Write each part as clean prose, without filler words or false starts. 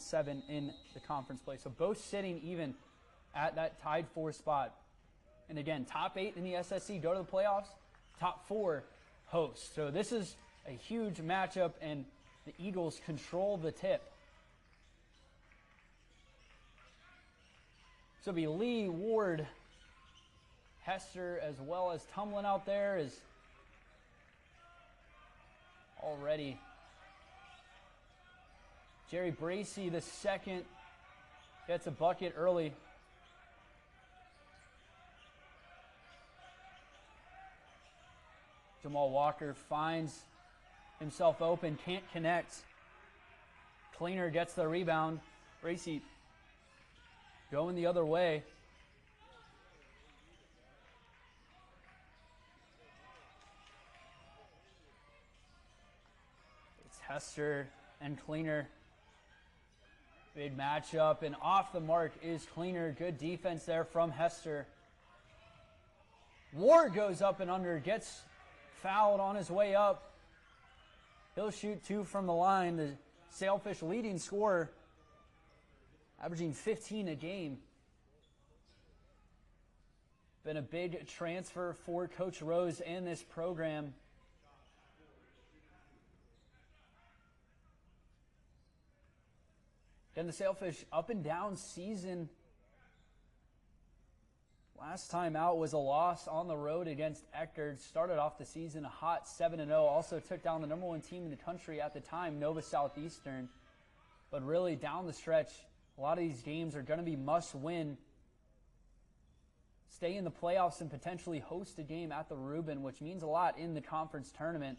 5-7 in the conference play. So both sitting even at that tied 4 spot. And again, top 8 in the SSC go to the playoffs, top 4 host. So this is a huge matchup, and the Eagles control the tip. So it'll be Lee, Ward, Hester, as well as Tumlin out there is already. Jerry Bracey, the second, gets a bucket early. Jamal Walker finds himself open, can't connect. Cleaner gets the rebound. Bracey going the other way. It's Hester and Cleaner. Big matchup, and off the mark is Cleaner. Good defense there from Hester. Ward goes up and under, gets fouled on his way up. He'll shoot 2 from the line. The Sailfish leading scorer, averaging 15 a game. Been a big transfer for Coach Rose and this program. Again, the Sailfish up and down season. Last time out was a loss on the road against Eckerd. Started off the season a hot 7-0. Also took down the #1 team in the country at the time, Nova Southeastern. But really down the stretch, a lot of these games are going to be must-win. Stay in the playoffs and potentially host a game at the Reuben, which means a lot in the conference tournament.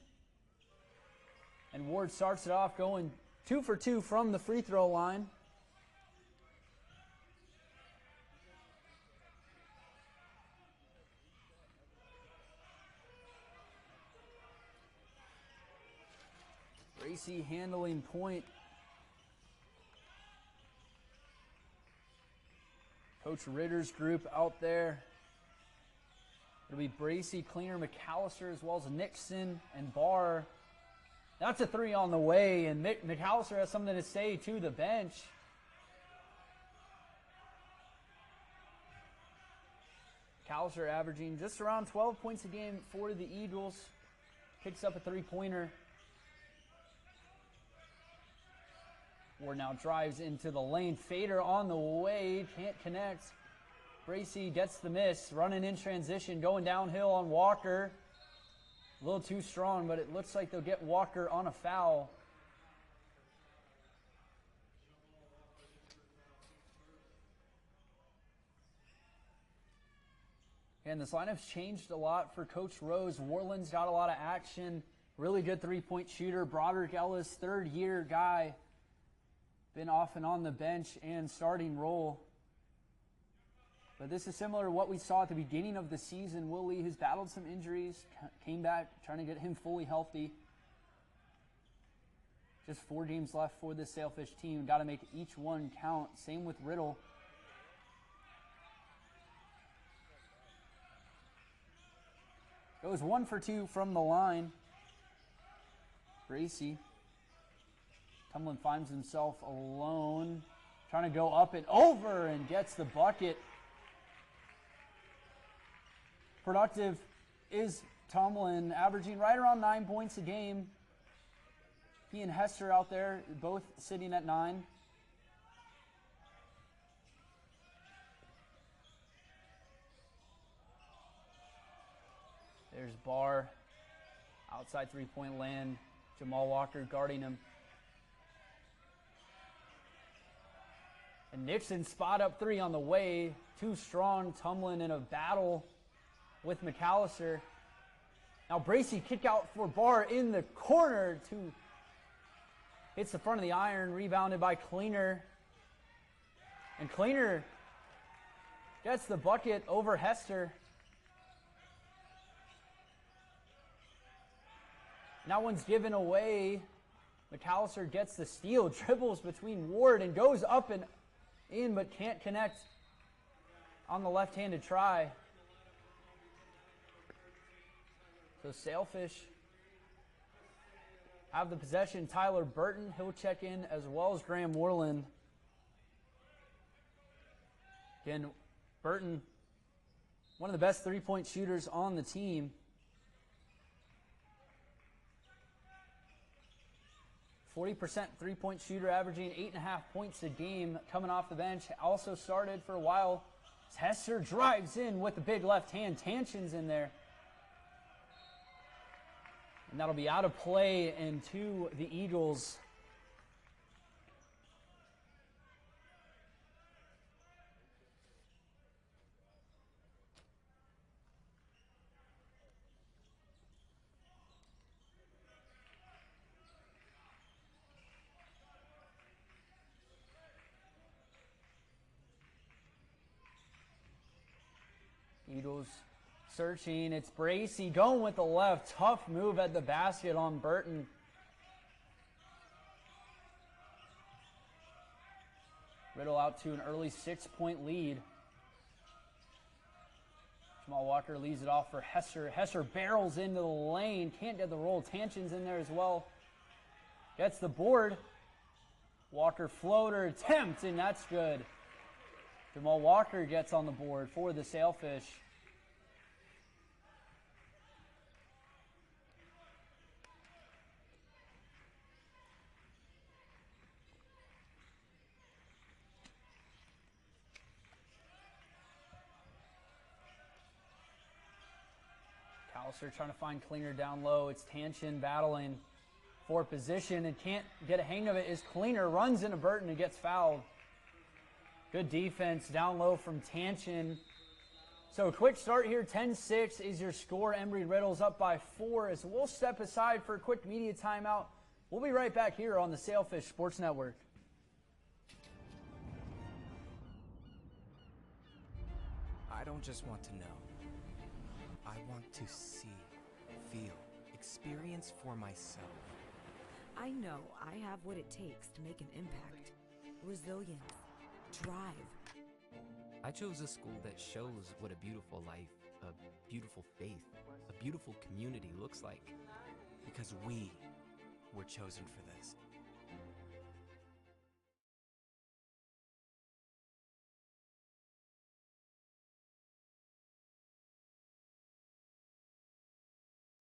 And Ward starts it off going 2 for 2 from the free throw line. Bracey handling point. Coach Ritter's group out there. It'll be Bracey, Cleaner, McAllister, as well as Nickson and Barr. That's a 3 on the way, and McAllister has something to say to the bench. McAllister averaging just around 12 points a game for the Eagles. Kicks up a 3-pointer. Ward now drives into the lane. Fader on the way, can't connect. Bracey gets the miss, running in transition, going downhill on Walker. A little too strong, but it looks like they'll get Walker on a foul. And this lineup's changed a lot for Coach Rose. Warland's got a lot of action. Really good 3-point shooter. Broderick Ellis, third-year guy. Been off and on the bench and starting role. But this is similar to what we saw at the beginning of the season. Will Lee, who's battled some injuries, came back trying to get him fully healthy. Just 4 games left for this Sailfish team. Got to make each one count. Same with Riddle. Goes 1 for 2 from the line. Bracey. Tumlin finds himself alone, trying to go up and over and gets the bucket. Productive is Tumlin, averaging right around 9 points a game. He and Hester out there, both sitting at 9. There's Barr, outside 3-point land. Jamal Walker guarding him. And Nickson spot up 3 on the way. Too strong. Tumlin in a battle with McAllister. Now Bracey kick out for Barr in the corner. Hits the front of the iron. Rebounded by Cleaner. And Cleaner gets the bucket over Hester. Now one's given away. McAllister gets the steal. Dribbles between Ward and goes up and in, but can't connect on the left-handed try. So Sailfish have the possession. Tyler Burton, he'll check in as well as Graham Worland. Again, Burton, one of the best three-point shooters on the team. 40% three-point shooter, averaging 8.5 points a game coming off the bench. Also started for a while. Hesser drives in with the big left hand. Tanchin's in there. And that'll be out of play and to the Eagles. Eagles searching. It's Bracey going with the left. Tough move at the basket on Burton. Ridle out to an early 6-point lead. Jamal Walker leads it off for Hesser. Hesser barrels into the lane. Can't get the roll. Tanchin's in there as well. Gets the board. Walker floater attempt, and that's good. Jamal Walker gets on the board for the Sailfish. Callister trying to find Cleaner down low. It's Tanchin battling for position and can't get a hang of it as Cleaner runs into Burton and gets fouled. Good defense down low from Tanchin. So a quick start here. 10-6 is your score. Embry Ridle's up by 4 as we'll step aside for a quick media timeout. We'll be right back here on the Sailfish Sports Network. I don't just want to know. I want to see, feel, experience for myself. I know I have what it takes to make an impact. Resilience. Drive. I chose a school that shows what a beautiful life, a beautiful faith, a beautiful community looks like. Because we were chosen for this.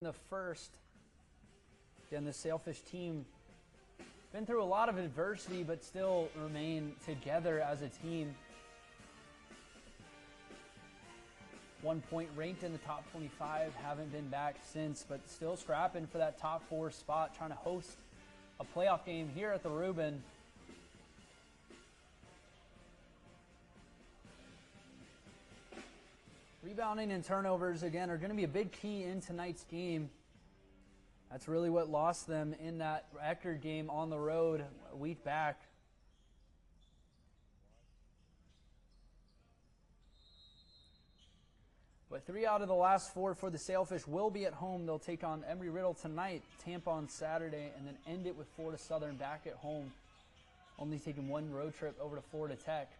The first, again, the Sailfish team been through a lot of adversity, but still remain together as a team. 1 point ranked in the top 25, haven't been back since, but still scrapping for that top 4 spot, trying to host a playoff game here at the Reuben. Rebounding and turnovers, again, are going to be a big key in tonight's game. That's really what lost them in that record game on the road a week back. But 3 out of the last 4 for the Sailfish will be at home. They'll take on Embry Ridle tonight, Tampa on Saturday, and then end it with Florida Southern back at home. Only taking 1 road trip over to Florida Tech.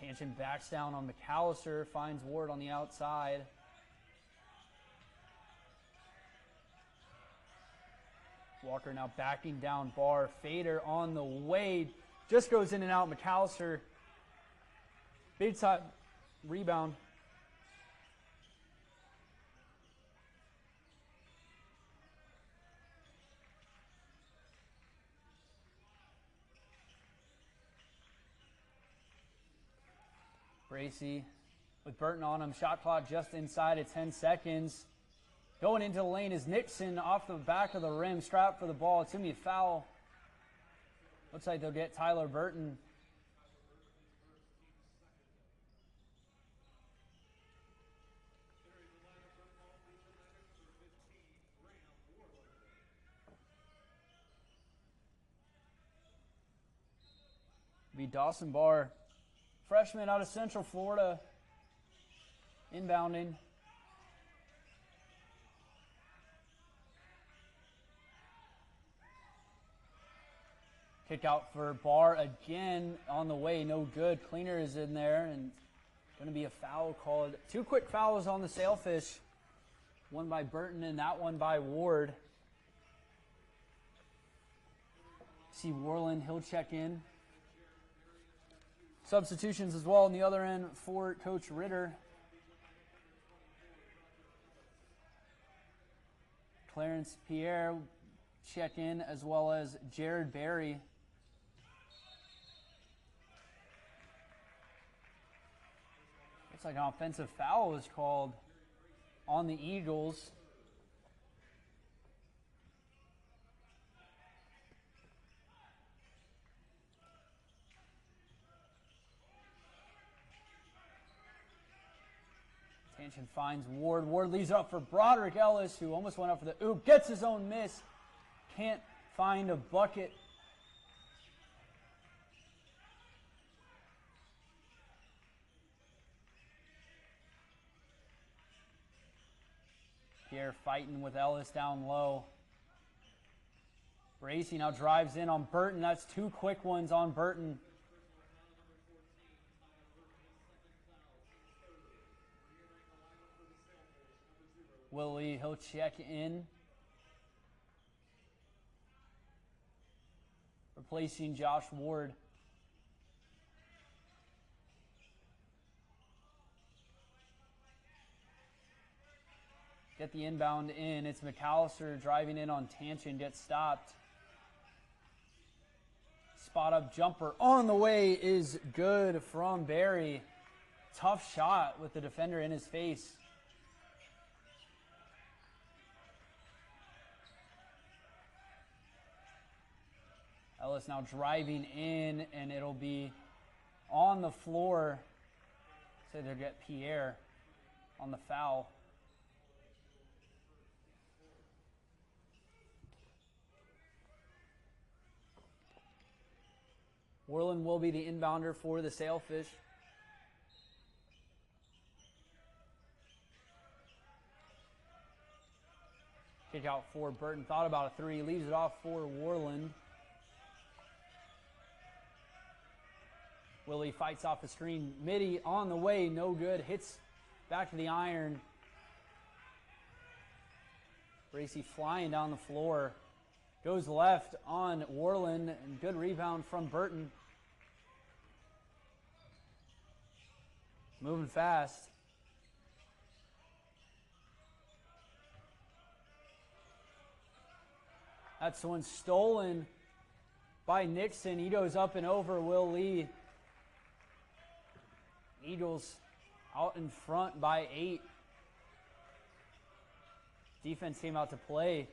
Tanchin backs down on McAllister, finds Ward on the outside. Walker now backing down Barr. Fader on the way. Just goes in and out. McAllister. Big time rebound. Bracey with Burton on him. Shot clock just inside of 10 seconds. Going into the lane is Nickson off the back of the rim. Strapped for the ball. It's going to be a foul. Looks like they'll get Tyler Burton. Be Dawson Barr, freshman out of Central Florida, inbounding. Kick out for Barr again on the way, no good. Cleaner is in there and going to be a foul called. 2 quick fouls on the Sailfish. One by Burton and that one by Ward. See Worland, he'll check in. Substitutions as well on the other end for Coach Ritter. Clarence Pierre check in, as well as Jared Berry. Looks like an offensive foul was called on the Eagles. Tension finds Ward. Ward leaves it up for Broderick Ellis, who almost went up for the oop. Gets his own miss. Can't find a bucket. Pierre fighting with Ellis down low. Bracy now drives in on Burton. That's two quick ones on Burton. Willie, he'll check in. Replacing Josh Ward. Get the inbound in. It's McAllister driving in on Tanchin. Gets stopped. Spot up jumper on the way is good from Barry. Tough shot with the defender in his face. Ellis now driving in, and it'll be on the floor. So they'll get Pierre on the foul. Worland will be the inbounder for the Sailfish. Kick out for Burton. Thought about a three. Leaves it off for Worland. Willie fights off the screen. Midi on the way. No good. Hits back to the iron. Bracy flying down the floor. Goes left on Worland. And good rebound from Burton. Moving fast. That's the one stolen by Nickson. He goes up and over Will Lee. Eagles out in front by 8. Defense came out to play.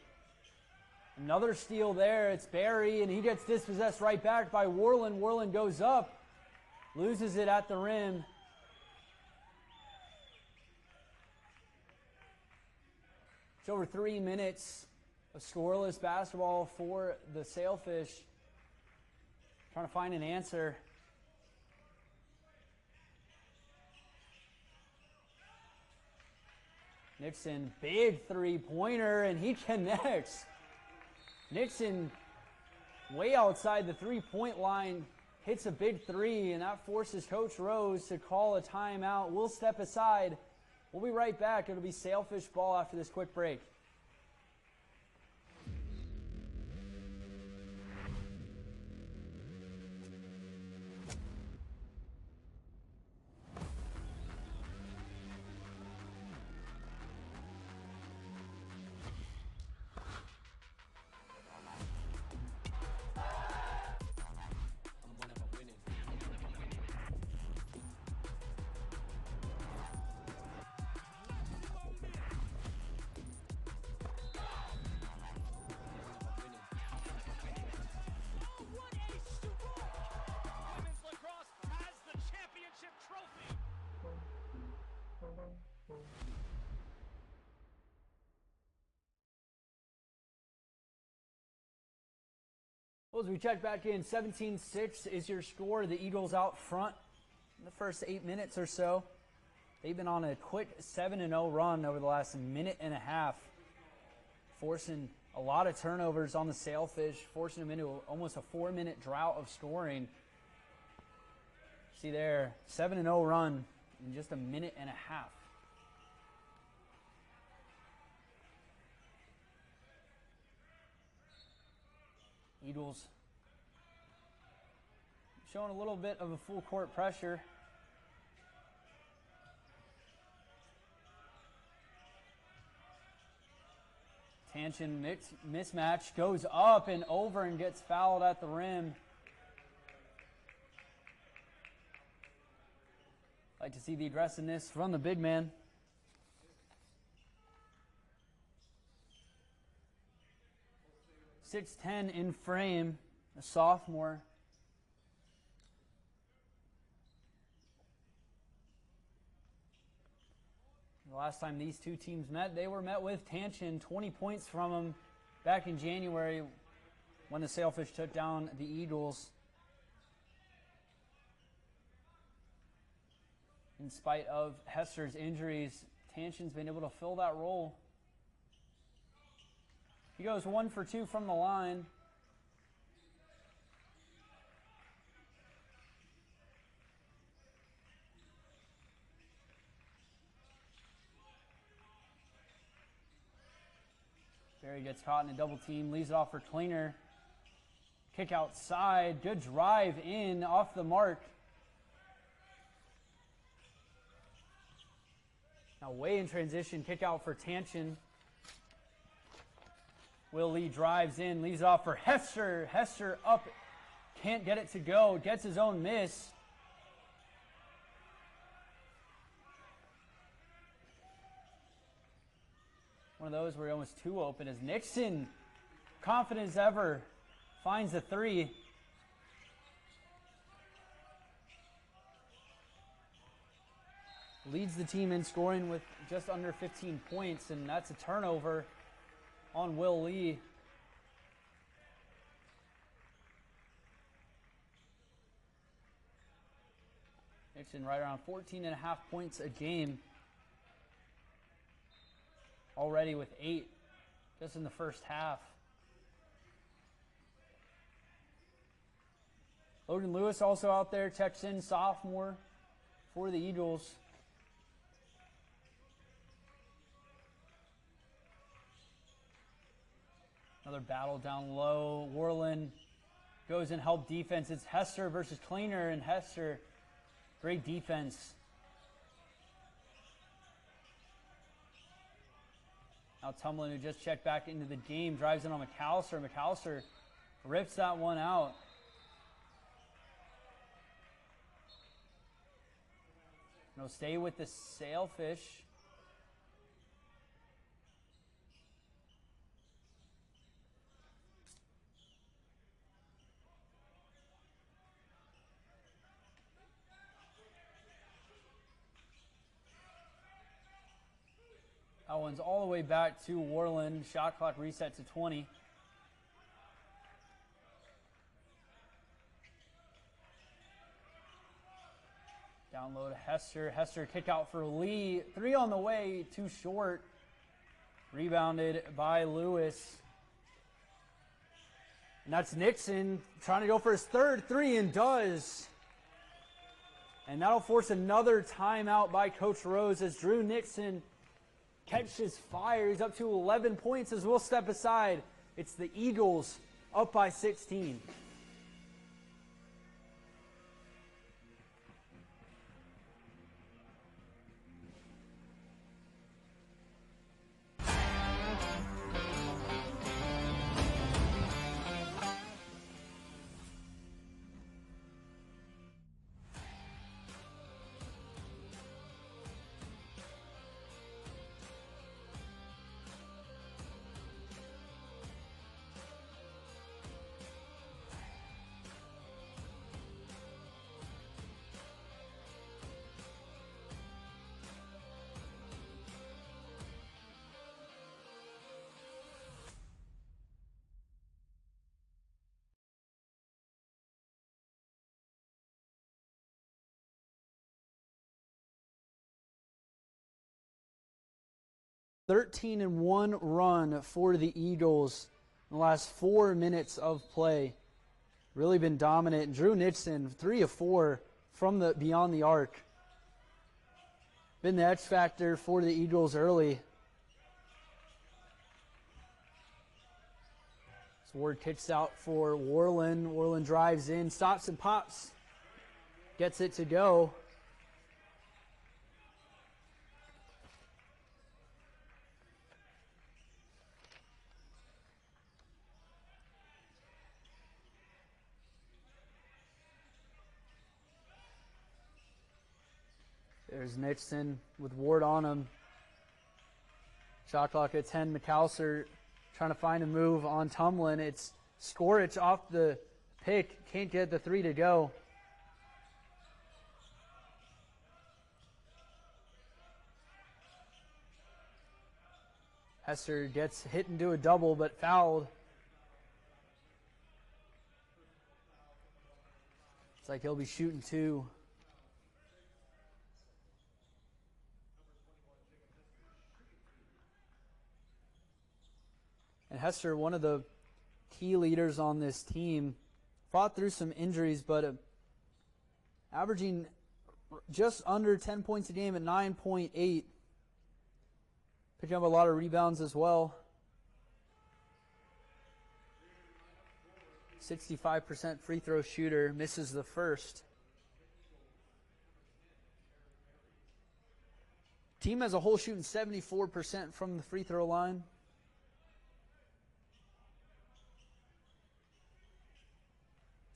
Another steal there. It's Barry, and he gets dispossessed right back by Worland. Worland goes up, loses it at the rim. It's over 3 minutes of scoreless basketball for the Sailfish. Trying to find an answer. Nickson, big three-pointer, and he connects. Nickson, way outside the three-point line, hits a big three, and that forces Coach Rose to call a timeout. We'll step aside. We'll be right back. It'll be Sailfish ball after this quick break. Well, as we check back in, 17-6 is your score. The Eagles out front in the first 8 minutes or so. They've been on a quick 7-0 run over the last minute and a half, forcing a lot of turnovers on the Sailfish, forcing them into almost a 4-minute drought of scoring. See there, 7-0 run in just a minute and a half. Eagles showing a little bit of a full court pressure. Tanchen mismatch, goes up and over and gets fouled at the rim. Like to see the aggressiveness from the big man. 6'10" in frame, a sophomore. The last time these two teams met, they were met with Tanchen, 20 points from him back in January when the Sailfish took down the Eagles. In spite of Hester's injuries, Tanchen's been able to fill that role. He goes 1 for 2 from the line. Barry gets caught in a double team, leaves it off for Klinger. Kick outside, good drive in, off the mark. Now way in transition, kick out for Tanchen. Will Lee drives in, leaves it off for Hester. Hester up, can't get it to go, gets his own miss. One of those where almost too open as Nickson, confident as ever, finds the three. Leads the team in scoring with just under 15 points, and that's a turnover on Will Lee. Nickson right around 14.5 points a game. Already with 8 just in the first half. Logan Lewis also out there, checks in, sophomore for the Eagles. Another battle down low. Worland goes and help defense. It's Hester versus Klinger, and Hester, great defense. Now Tumlin, who just checked back into the game, drives in on McAllister. McAllister rips that one out. No, stay with the Sailfish. That one's all the way back to Worland. Shot clock reset to 20. Down low to Hester. Hester kick out for Lee. 3 on the way, too short. Rebounded by Lewis. And that's Nickson trying to go for his third 3 and does. And that'll force another timeout by Coach Rose as Dru Nickson catches fire. He's up to 11 points as we'll step aside. It's the Eagles up by 16. A 13-1 run for the Eagles in the last 4 minutes of play. Really been dominant. Dru Nickson, 3 of 4 from the beyond the arc. Been the X factor for the Eagles early. Ward kicks out for Worland. Worland drives in, stops and pops. Gets it to go. There's Nickson with Ward on him. Shot clock at 10. McAllister trying to find a move on Tumlin. It's Skorich off the pick. Can't get the three to go. Hester gets hit into a double but fouled. It's like he'll be shooting two. And Hester, one of the key leaders on this team, fought through some injuries, but averaging just under 10 points a game at 9.8. Picking up a lot of rebounds as well. 65% free throw shooter, misses the first. Team as a whole shooting 74% from the free throw line.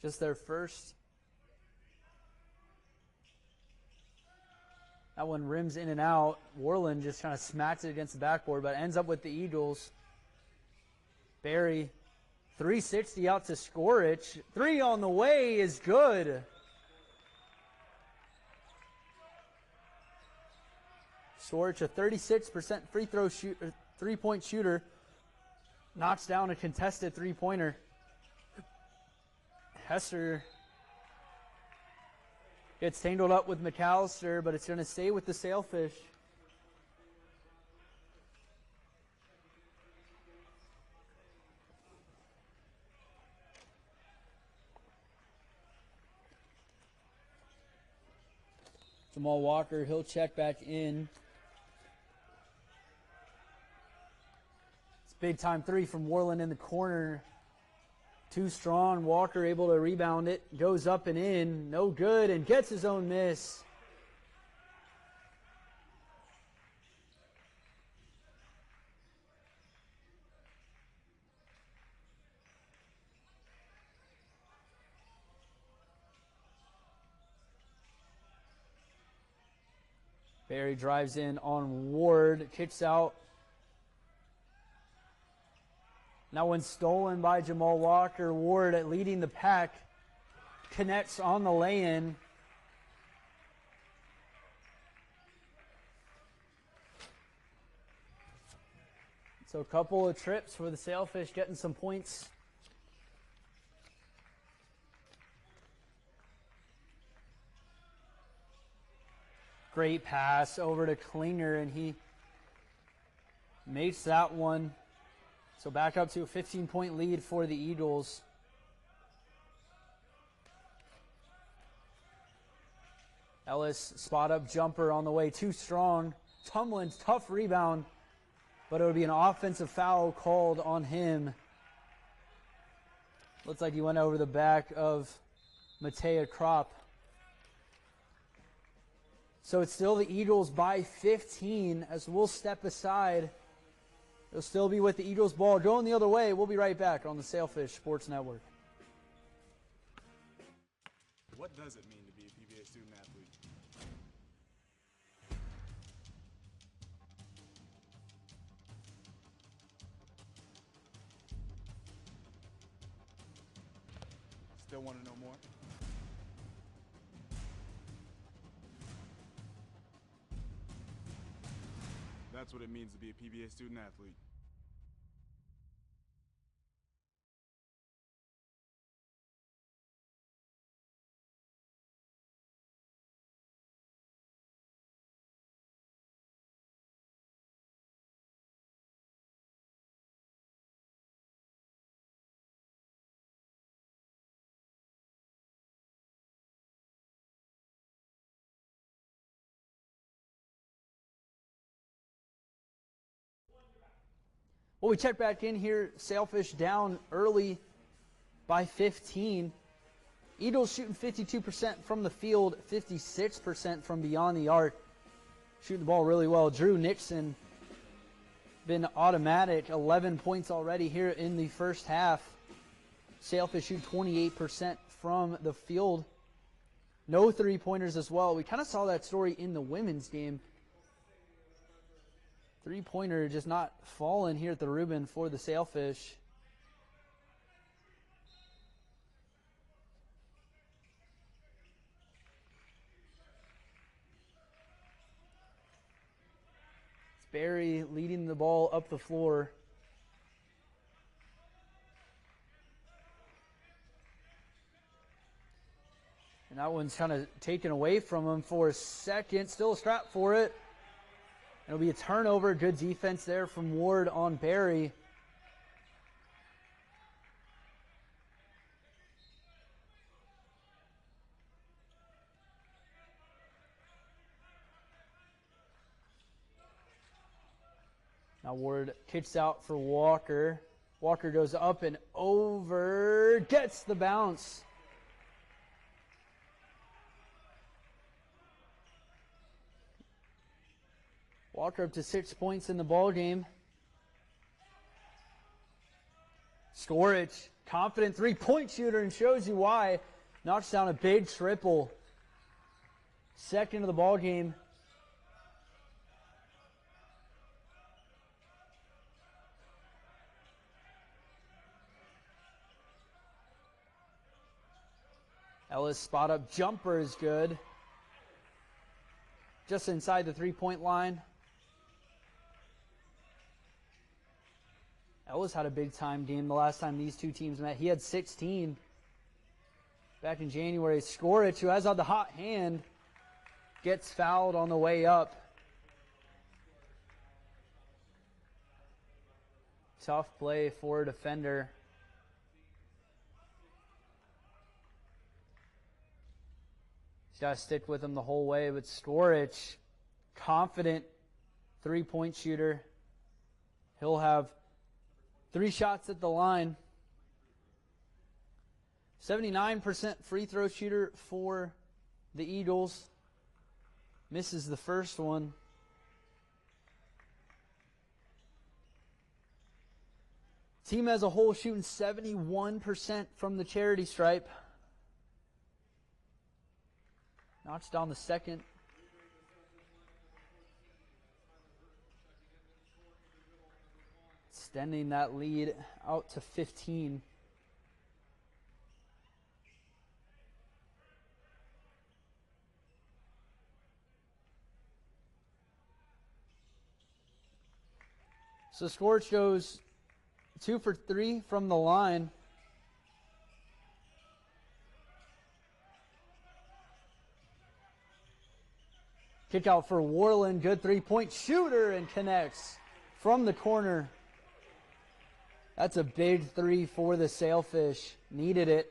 Just their first. That one rims in and out. Worland just kind of smacks it against the backboard, but ends up with the Eagles. Barry, 360 out to Skorich. Three on the way is good. Skorich, a 36% free throw shooter, three-point shooter, knocks down a contested three-pointer. Hester gets tangled up with McAllister, but it's going to stay with the Sailfish. Jamal Walker, he'll check back in. It's a big-time three from Worland in the corner. Too strong. Walker able to rebound it. Goes up and in. No good, and gets his own miss. Barry drives in on Ward. Kicks out. That one's stolen by Jamal Walker. Ward leading the pack. Connects on the lay-in. So a couple of trips for the Sailfish, getting some points. Great pass over to Klinger, and he makes that one. So back up to a 15-point lead for the Eagles. Ellis, spot-up jumper on the way, too strong. Tumlin's tough rebound, but it would be an offensive foul called on him. Looks like he went over the back of Matea Kropp. So it's still the Eagles by 15 as we'll step aside. It'll still be with the Eagles ball going the other way. We'll be right back on the Sailfish Sports Network. What does it mean to be a PBA student athlete? Still want to know more? That's what it means to be a PBA student athlete. Well, we check back in here. Sailfish down early by 15. Eagles shooting 52% from the field, 56% from beyond the arc. Shooting the ball really well. Dru Nickson been automatic. 11 points already here in the first half. Sailfish shoot 28% from the field. No three-pointers as well. We kind of saw that story in the women's game. Three-pointer just not falling here at the Reuben for the Sailfish. It's Barry leading the ball up the floor. And that one's kind of taken away from him for a second. Still a strap for it. It'll be a turnover. Good defense there from Ward on Barry. Now Ward kicks out for Walker. Walker goes up and over. Gets the bounce. Walker up to 6 points in the ball game. Skorich, confident three-point shooter, and shows you why. Knocks down a big triple. Second of the ball game. Ellis spot up jumper is good. Just inside the three-point line. Ellis had a big-time game the last time these two teams met. He had 16 back in January. Skorich, who has on the hot hand, gets fouled on the way up. Tough play for a defender. He's got to stick with him the whole way, but Skorich, confident three-point shooter. He'll have 3 shots at the line. 79% free throw shooter for the Eagles. Misses the first one. Team as a whole shooting 71% from the charity stripe. Knocks down the second. Extending that lead out to 15. So Skorich goes 2 for 3 from the line. Kick out for Warland. Good three-point shooter and connects from the corner. That's a big three for the Sailfish. Needed it.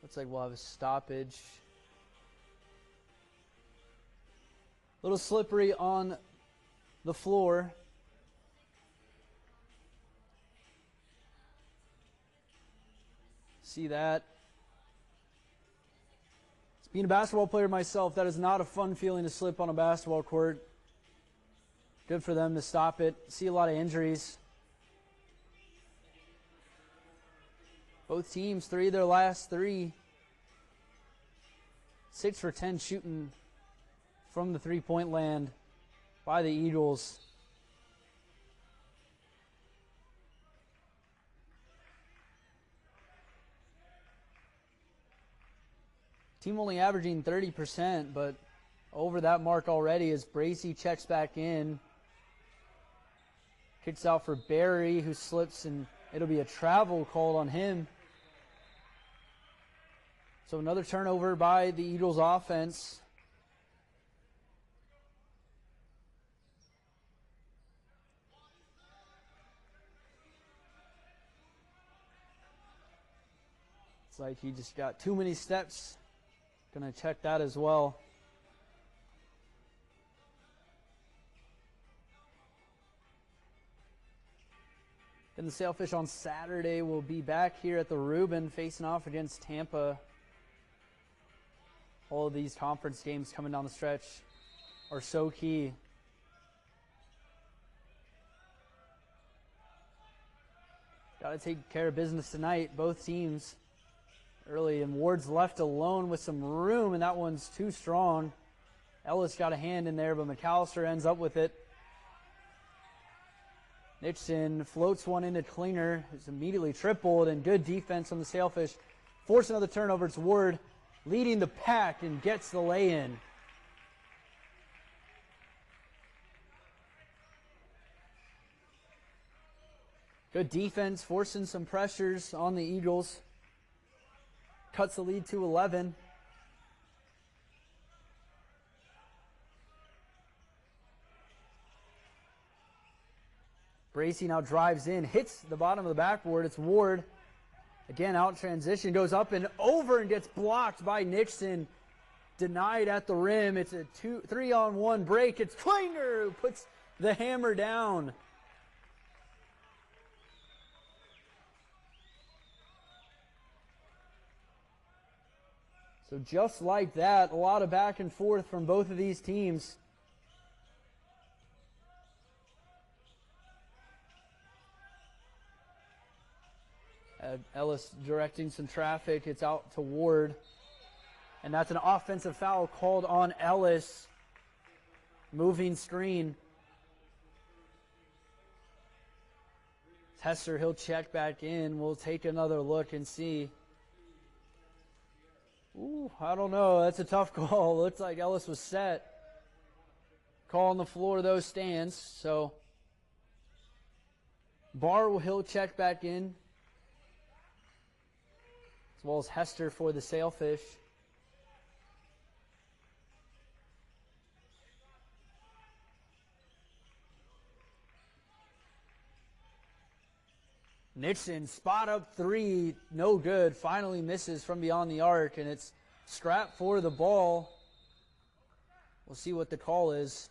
Looks like we'll have a stoppage. A little slippery on the floor. See that? Being a basketball player myself, that is not a fun feeling to slip on a basketball court. Good for them to stop it. See a lot of injuries. Both teams, 3 of their last 3. 6 for 10 shooting from the three-point land by the Eagles. Team only averaging 30%, but over that mark already as Bracey checks back in. Kicks out for Barry, who slips, and it'll be a travel called on him. So another turnover by the Eagles offense. It's like he just got too many steps Going to check that as well. Then the Sailfish on Saturday will be back here at the Reuben facing off against Tampa. All of these conference games coming down the stretch are so key. Got to take care of business tonight, both teams. Early, and Ward's left alone with some room, and that one's too strong. Ellis got a hand in there, but McAllister ends up with it. Nickson floats one into Klinger. It's immediately tripled, and good defense on the Sailfish. Force another turnover. It's Ward leading the pack and gets the lay-in. Good defense, forcing some pressures on the Eagles. Cuts the lead to 11. Bracey now drives in, hits the bottom of the backboard. It's Ward. Again, out in transition, goes up and over and gets blocked by Nickson. Denied at the rim. It's a 3-on-1 break. It's Klinger who puts the hammer down. So just like that, a lot of back and forth from both of these teams. Ellis directing some traffic. It's out to Ward. And that's an offensive foul called on Ellis. Moving screen. Hester, he'll check back in. We'll take another look and see. Ooh, I don't know. That's a tough call. Looks like Ellis was set. Call on the floor, though, stands. So he'll check back in. As well as Hester for the Sailfish. Nickson, spot up three, no good. Finally misses from beyond the arc, and it's Scrap for the ball. We'll see what the call is.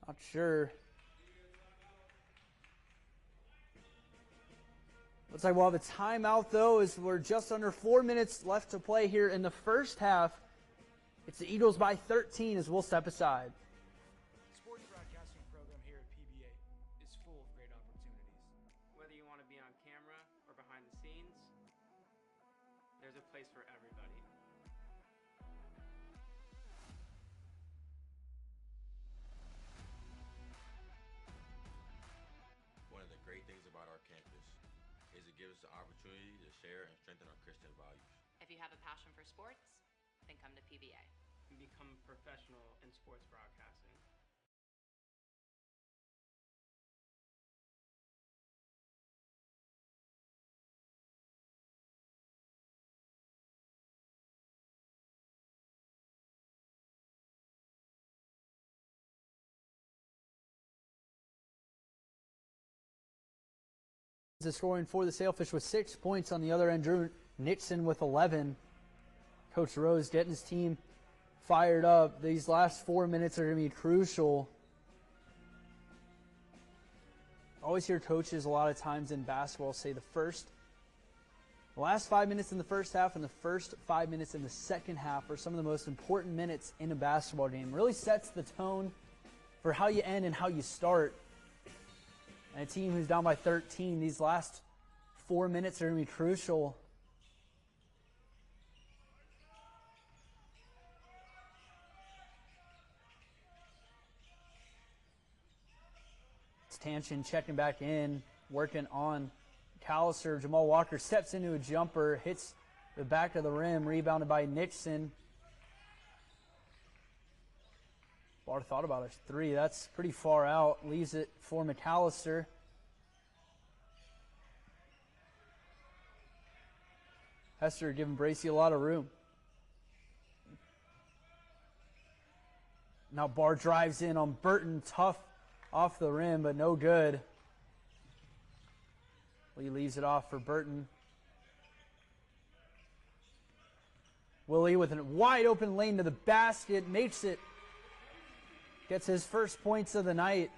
Not sure. Looks like we'll have a timeout, though, as we're just under 4 minutes left to play here in the first half. It's the Eagles by 13 as we'll step aside. Sports broadcasting program here at PBA is full of great opportunities. Whether you want to be on camera or behind the scenes, there's a place for everybody. One of the great things about our campus is it gives us the opportunity to share and strengthen our Christian values. If you have a passion for sports, then come to PBA. And become professional in sports broadcasting. The scoring for the Sailfish with 6 points on the other end. Dru Nickson with 11. Coach Rose getting his team fired up. These last 4 minutes are going to be crucial. I always hear coaches a lot of times in basketball say the last 5 minutes in the first half and the first 5 minutes in the second half are some of the most important minutes in a basketball game. It really sets the tone for how you end and how you start. And a team who's down by 13, these last 4 minutes are going to be crucial. It's Tanchin checking back in, working on McAllister. Jamal Walker steps into a jumper, hits the back of the rim, rebounded by Nickson. Bar thought about a three. That's pretty far out. Leaves it for McAllister. Hester giving Bracey a lot of room. Now Barr drives in on Burton. Tough off the rim, but no good. Lee leaves it off for Burton. Willie with a wide open lane to the basket, makes it. Gets his first points of the night.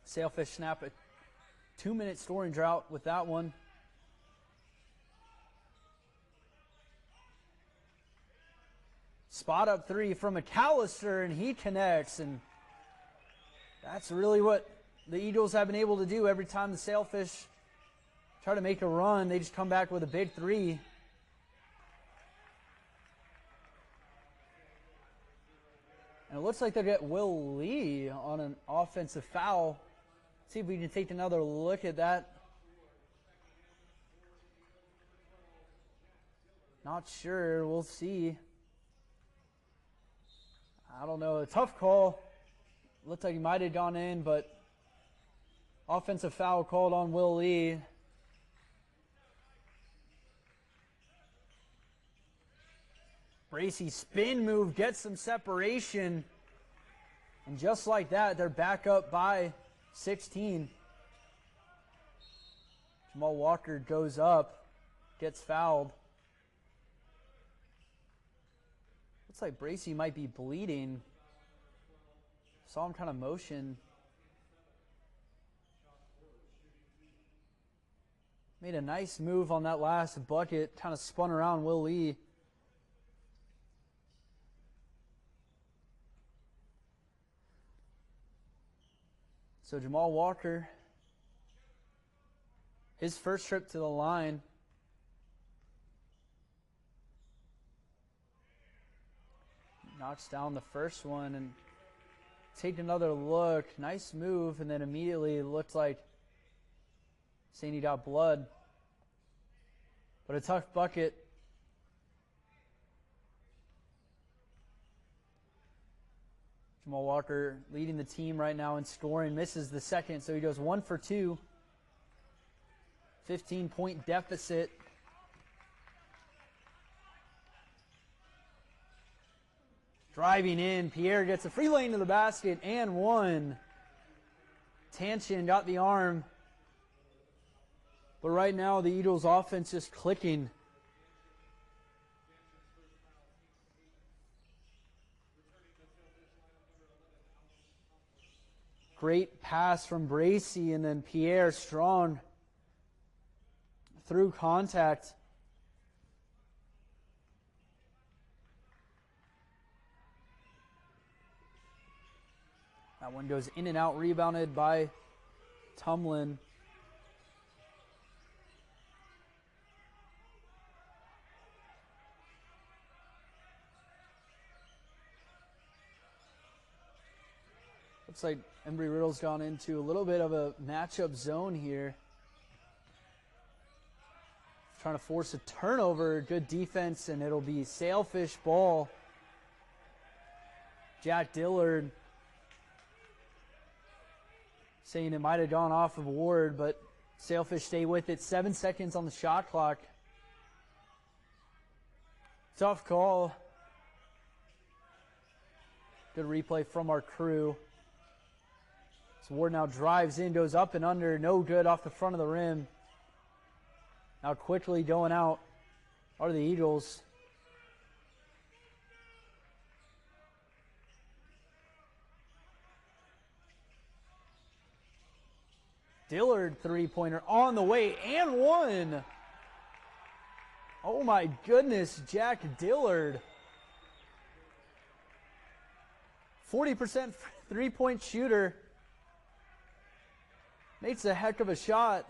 Sailfish snap a 2-minute scoring drought with that one. Spot up three from McAllister, and he connects. And that's really what the Eagles have been able to do every time the Sailfish try to make a run. They just come back with a big three. And it looks like they'll get Will Lee on an offensive foul. See if we can take another look at that. Not sure. We'll see. I don't know. A tough call. Looked like he might have gone in, but offensive foul called on Will Lee. Bracy spin move, gets some separation. And just like that, they're back up by 16. Jamal Walker goes up, gets fouled. Looks like Bracy might be bleeding. Saw him kind of motion. Made a nice move on that last bucket, kind of spun around Will Lee. So Jamal Walker, his first trip to the line. Knocks down the first one and take another look. Nice move, and then immediately it looked like saying he got blood. But a tough bucket. Jamal Walker leading the team right now in scoring. Misses the second, so he goes 1 for 2. 15-point deficit. Driving in, Pierre gets a free lane to the basket and one. Tanchin got the arm. But right now the Eagles offense just clicking. Great pass from Bracy, and then Pierre strong through contact. That one goes in and out, rebounded by Tumlin. Looks like Embry Riddle's gone into a little bit of a matchup zone here. Trying to force a turnover. Good defense, and it'll be Sailfish ball. Jack Dillard saying it might have gone off of Ward, but Sailfish stay with it. 7 seconds on the shot clock. Tough call. Good replay from our crew. So Ward now drives in, goes up and under. No good off the front of the rim. Now quickly going out are the Eagles. Dillard three-pointer on the way and one. Oh my goodness, Jack Dillard. 40% three-point shooter. Makes a heck of a shot.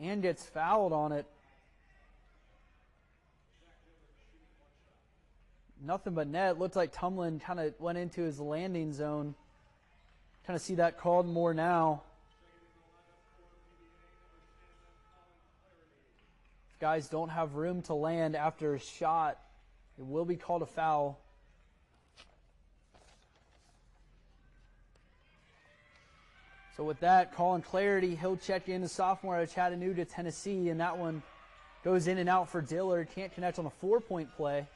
And gets fouled on it. Nothing but net. Looked like Tumlin kind of went into his landing zone. Kind of see that called more now. If guys don't have room to land after a shot, it will be called a foul. So with that, calling clarity, he'll check in the sophomore out of Chattanooga, Tennessee, and that one goes in and out for Dillard. Can't connect on the 4-point play.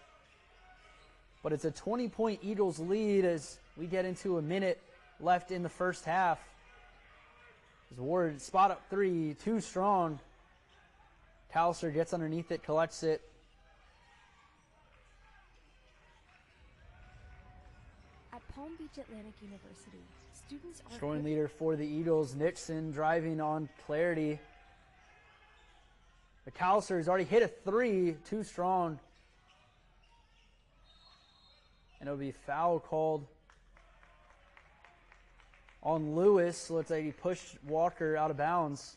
But But it's a 20-point Eagles lead as we get into a minute left in the first half. As Ward spot up three, too strong. Callister gets underneath it, collects it. At Palm Beach Atlantic University, students are Scoring leader for the Eagles, Nickson driving on Clarity. McAllister has already hit a three, too strong. And it'll be foul called on Lewis. Looks like he pushed Walker out of bounds.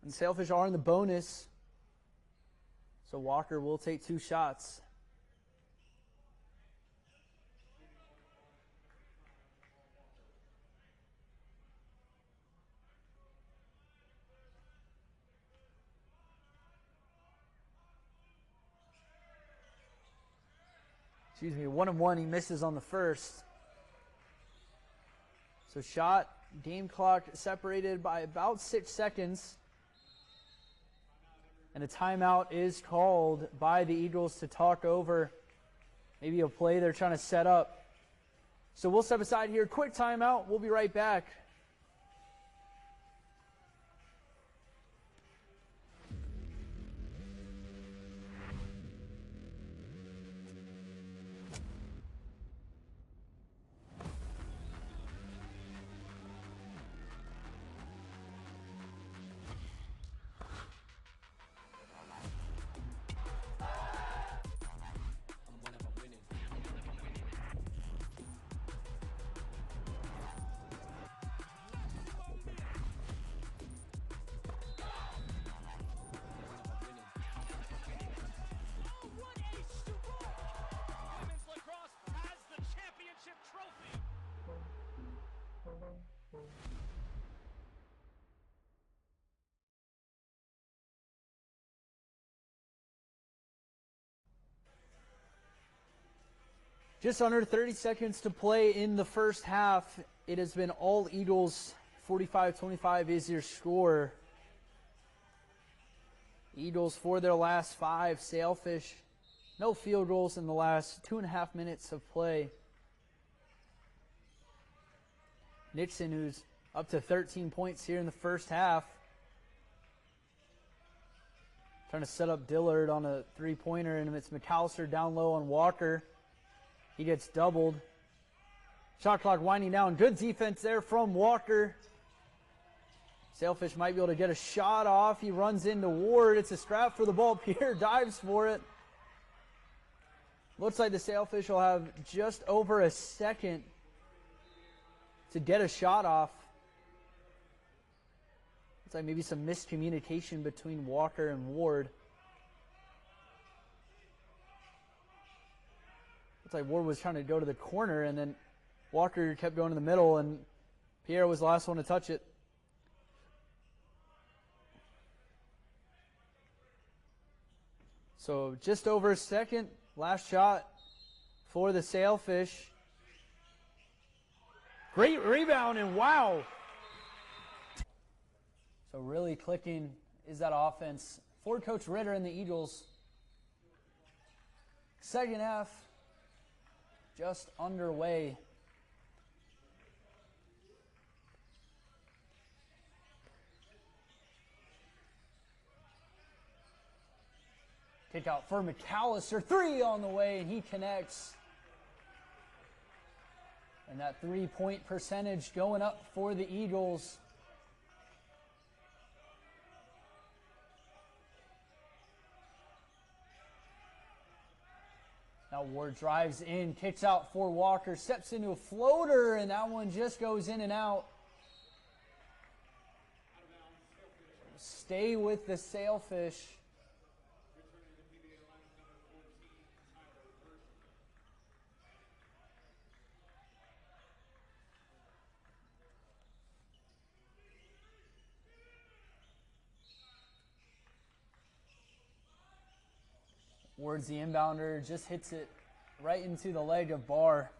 And Sailfish are in the bonus. So Walker will take two shots. Excuse me, 1-of-1, he misses on the first. So shot, game clock separated by about 6 seconds. And a timeout is called by the Eagles to talk over maybe a play they're trying to set up. So we'll step aside here, quick timeout, we'll be right back. Just under 30 seconds to play in the first half. It has been all Eagles. 45-25 is your score. Eagles for their last 5. Sailfish, no field goals in the last 2.5 minutes of play. Nickson, who's up to 13 points here in the first half. Trying to set up Dillard on a three-pointer, and it's McAllister down low on Walker. He gets doubled. Shot clock winding down. Good defense there from Walker. Sailfish might be able to get a shot off. He runs into Ward. It's a scrap for the ball. Pierre dives for it. Looks like the Sailfish will have just over a second to get a shot off. Looks like maybe some miscommunication between Walker and Ward. Looks like Ward was trying to go to the corner, and then Walker kept going to the middle, and Pierre was the last one to touch it. So just over a second. Last shot for the Sailfish. Great rebound, and wow. So really clicking is that offense for Coach Ritter and the Eagles. Second half just underway. Kick out for McAllister. Three on the way, and he connects. And that three-point percentage going up for the Eagles. Now Ward drives in, kicks out for Walker, steps into a floater, and that one just goes in and out. Stay with the Sailfish. Ward's the inbounder, just hits it right into the leg of Barr.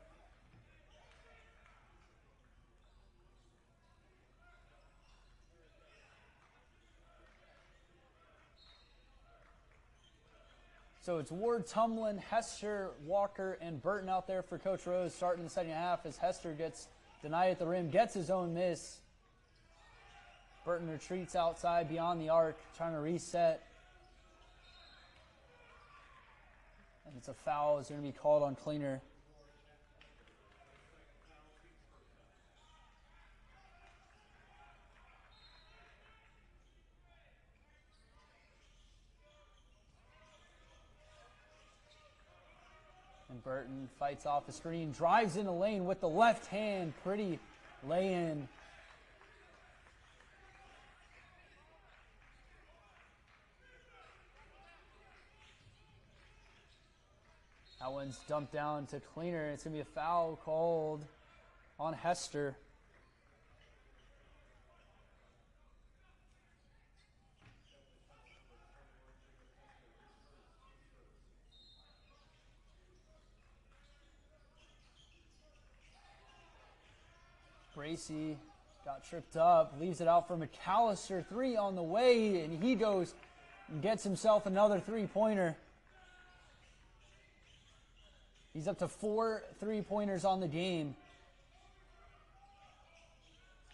So it's Ward, Tumlin, Hester, Walker, and Burton out there for Coach Rose starting the second half as Hester gets denied at the rim, gets his own miss. Burton retreats outside beyond the arc, trying to reset. And it's a foul. It's going to be called on Cleaner. And Burton fights off the screen, drives in the lane with the left hand. Pretty lay-in. That one's dumped down to Cleaner. It's going to be a foul called on Hester. Bracy got tripped up, leaves it out for McAllister. 3 on the way, and he goes and gets himself another three-pointer. He's up to 4 three-pointers on the game.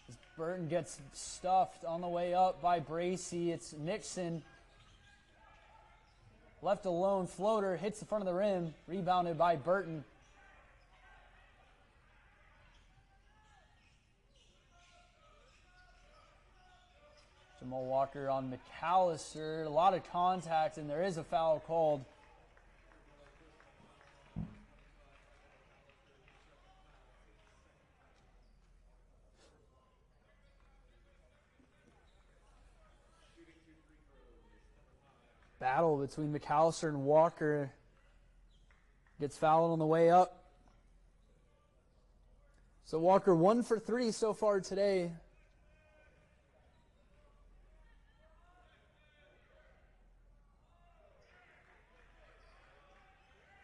As Burton gets stuffed on the way up by Bracy. It's Nickson. Left alone, floater, hits the front of the rim. Rebounded by Burton. Jamal Walker on McAllister. A lot of contact, and there is a foul called. Battle between McAllister and Walker. Gets fouled on the way up. So Walker 1 for 3 so far today.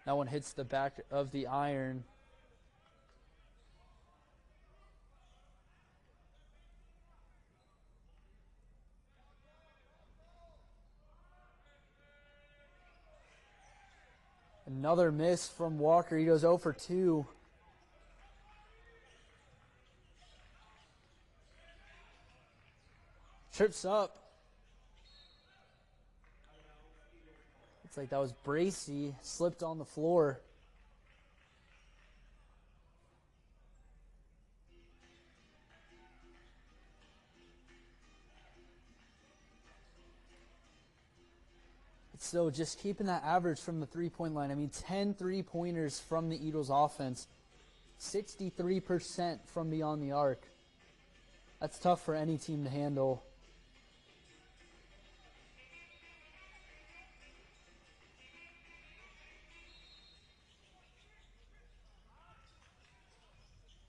That one hits the back of the iron. Another miss from Walker. He goes 0 for 2. Trips up. Looks like that was Bracy. Slipped on the floor. So just keeping that average from the three-point line. I mean, 10 three-pointers from the Eagles offense. 63% from beyond the arc. That's tough for any team to handle.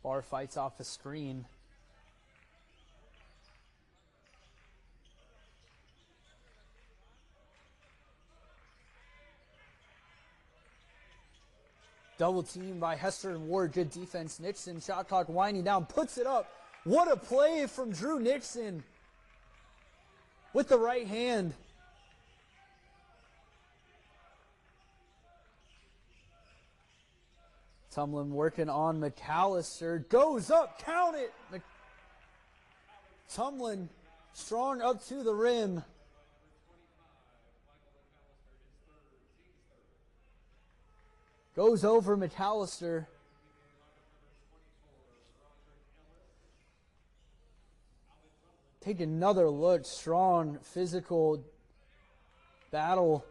Barr fights off the screen. Double team by Hester and Ward. Good defense. Nickson, shot clock winding down, puts it up. What a play from Dru Nickson with the right hand. Tumlin working on McAllister. Goes up, count it. Tumlin strong up to the rim. Goes over McAllister. Take another look. Strong, physical battle.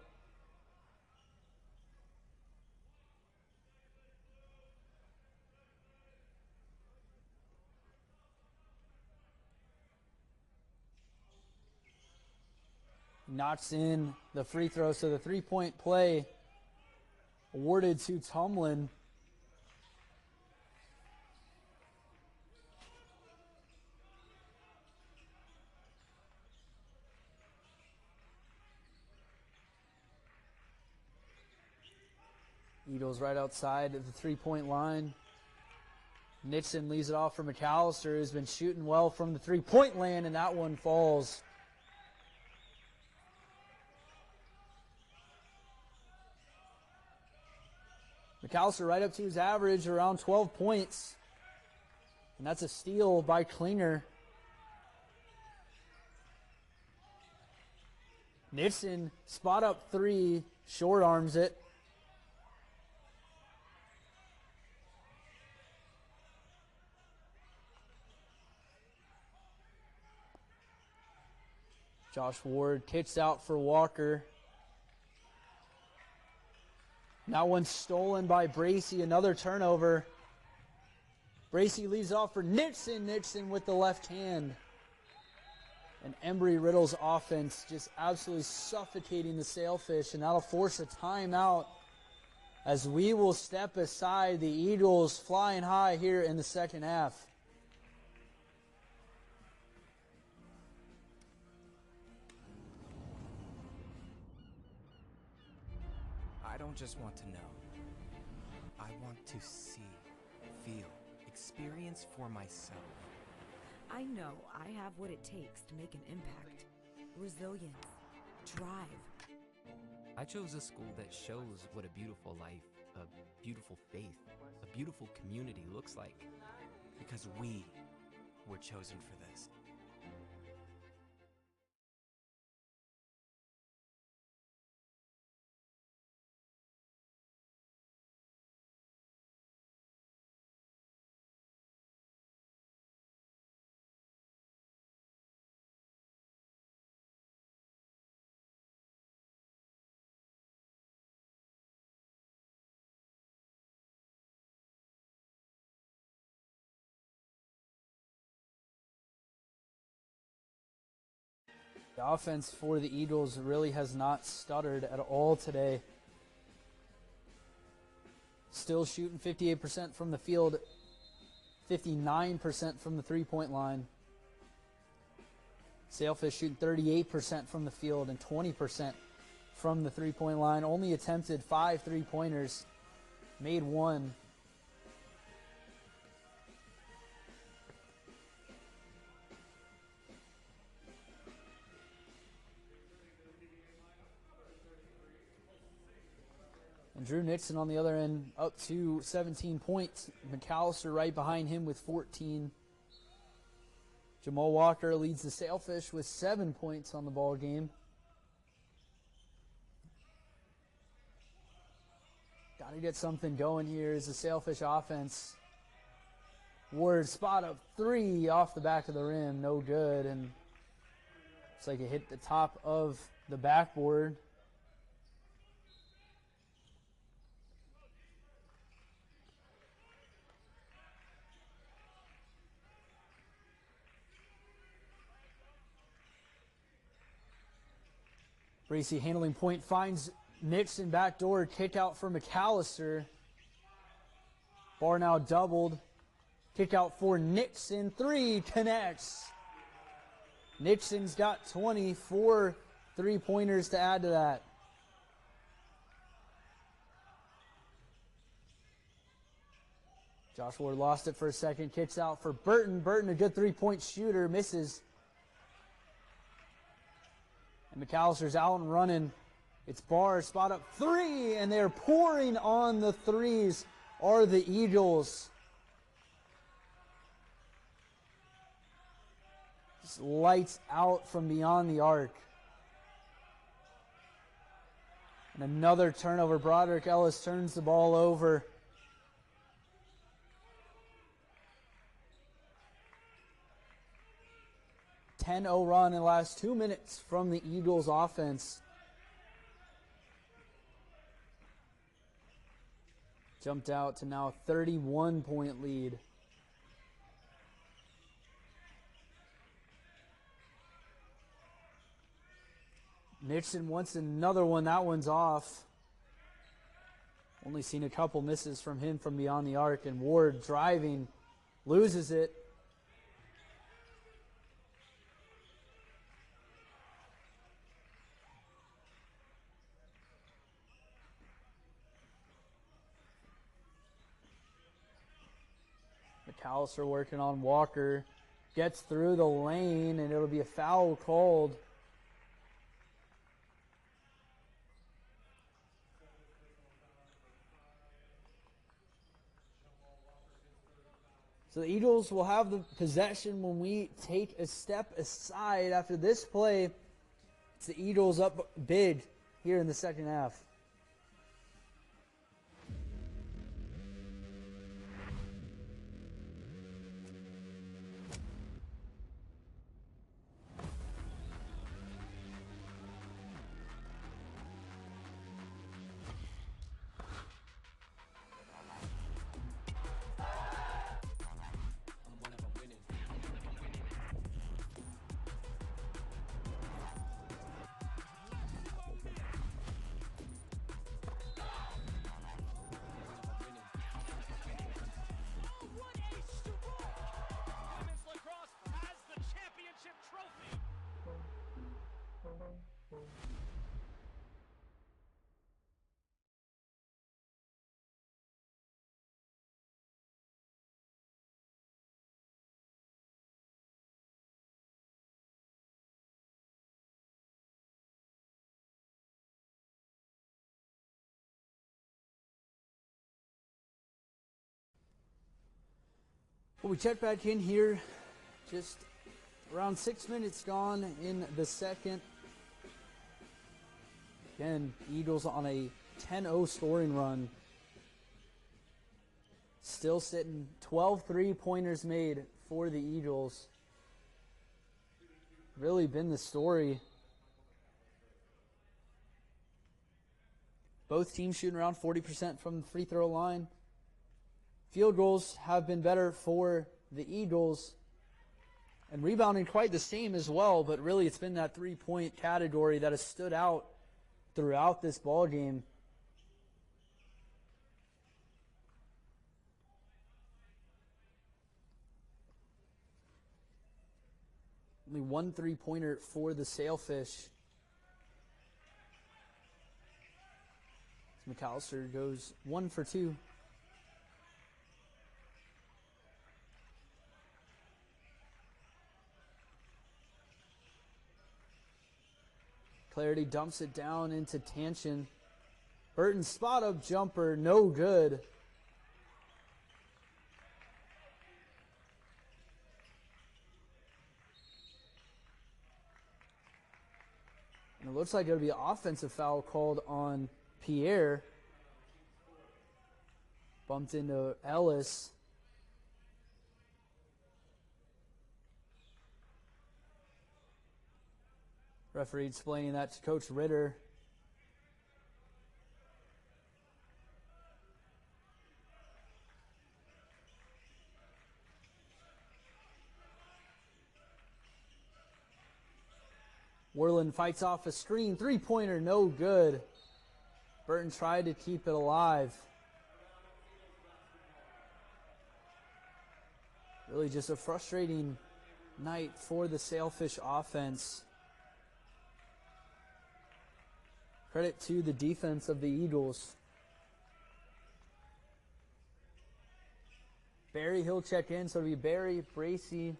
Knocks in the free throw, so the three-point play awarded to Tumlin. Eagles right outside of the three-point line. Nickson leaves it off for McAllister, who's been shooting well from the three-point land, and that one falls. McAllister right up to his average, around 12 points. And that's a steal by Klinger. Nickson, spot up three, short arms it. Josh Ward kicks out for Walker. Now one stolen by Bracey, another turnover. Bracey leaves off for Nickson. Nickson with the left hand. And Embry Riddle's offense just absolutely suffocating the Sailfish, and that'll force a timeout as we will step aside. The Eagles flying high here in the second half. I don't just want to know. I want to see, feel, experience for myself. I know I have what it takes to make an impact. Resilience. Drive. I chose a school that shows what a beautiful life, a beautiful faith, a beautiful community looks like. Because we were chosen for this. The offense for the Eagles really has not stuttered at all today. Still shooting 58% from the field, 59% from the three-point line. Sailfish shooting 38% from the field and 20% from the three-point line. Only attempted 5 three-pointers, made 1. And Dru Nickson on the other end up to 17 points. McAllister right behind him with 14. Jamal Walker leads the Sailfish with 7 points on the ball game. Got to get something going here as the Sailfish offense. Ward spot up 3 off the back of the rim. No good. And it's like it hit the top of the backboard. Bracey handling point, finds Nickson, backdoor kick out for McAllister. Bar now doubled. Kick out for Nickson, 3 connects. Nickson's got 24 three-pointers to add to that. Josh Ward lost it for a second, kicks out for Burton. Burton, a good three-point shooter, misses. And McAllister's out and running. It's Barr, spot up 3, and they're pouring on the threes are the Eagles. Just lights out from beyond the arc. And another turnover. Broderick Ellis turns the ball over. A 10-0 run in the last 2 minutes from the Eagles offense. Jumped out to now a 31-point lead. Nickson wants another one. That one's off. Only seen a couple misses from him from beyond the arc, and Ward driving, loses it. McAllister working on Walker. Gets through the lane, and it'll be a foul called. So the Eagles will have the possession when we take a step aside after this play. It's the Eagles up big here in the second half. Well, we check back in here, just around 6 minutes gone in the second. Again, Eagles on a 10-0 scoring run. Still sitting 12 3-pointers made for the Eagles. Really been the story. Both teams shooting around 40% from the free throw line. Field goals have been better for the Eagles. And rebounding quite the same as well, but really it's been that three-point category that has stood out throughout this ball game. Only one three-pointer for the Sailfish. McAllister goes 1 for 2. Clarity dumps it down into Tanshin. Burton's spot-up jumper, no good. And it looks like it'll be an offensive foul called on Pierre. Bumped into Ellis. Referee explaining that to Coach Ritter. Worland fights off a screen. Three-pointer, no good. Burton tried to keep it alive. Really just a frustrating night for the Sailfish offense. Credit to the defense of the Eagles. Barry, he'll check in. So it'll be Barry, Bracey, as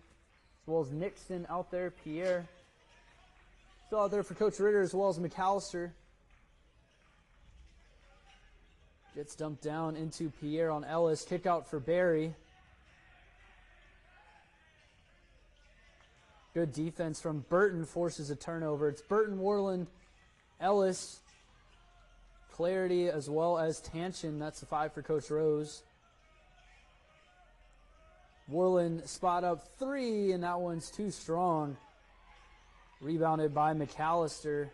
well as Nickson out there. Pierre still out there for Coach Ritter, as well as McAllister. Gets dumped down into Pierre on Ellis. Kick out for Barry. Good defense from Burton, forces a turnover. It's Burton, Worland, Ellis, Clarity, as well as Tanshin. That's the 5 for Coach Rose. Worland spot up 3, and that one's too strong. Rebounded by McAllister.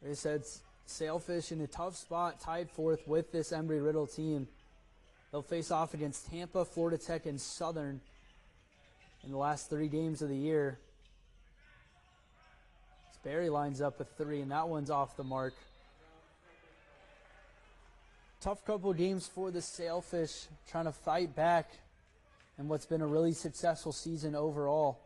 Like I said, Sailfish in a tough spot, tied 4th with this Embry Ridle team. They'll face off against Tampa, Florida Tech, and Southern in the last 3 games of the year. Barry lines up a 3, and that one's off the mark. Tough couple of games for the Sailfish, trying to fight back in what's been a really successful season overall.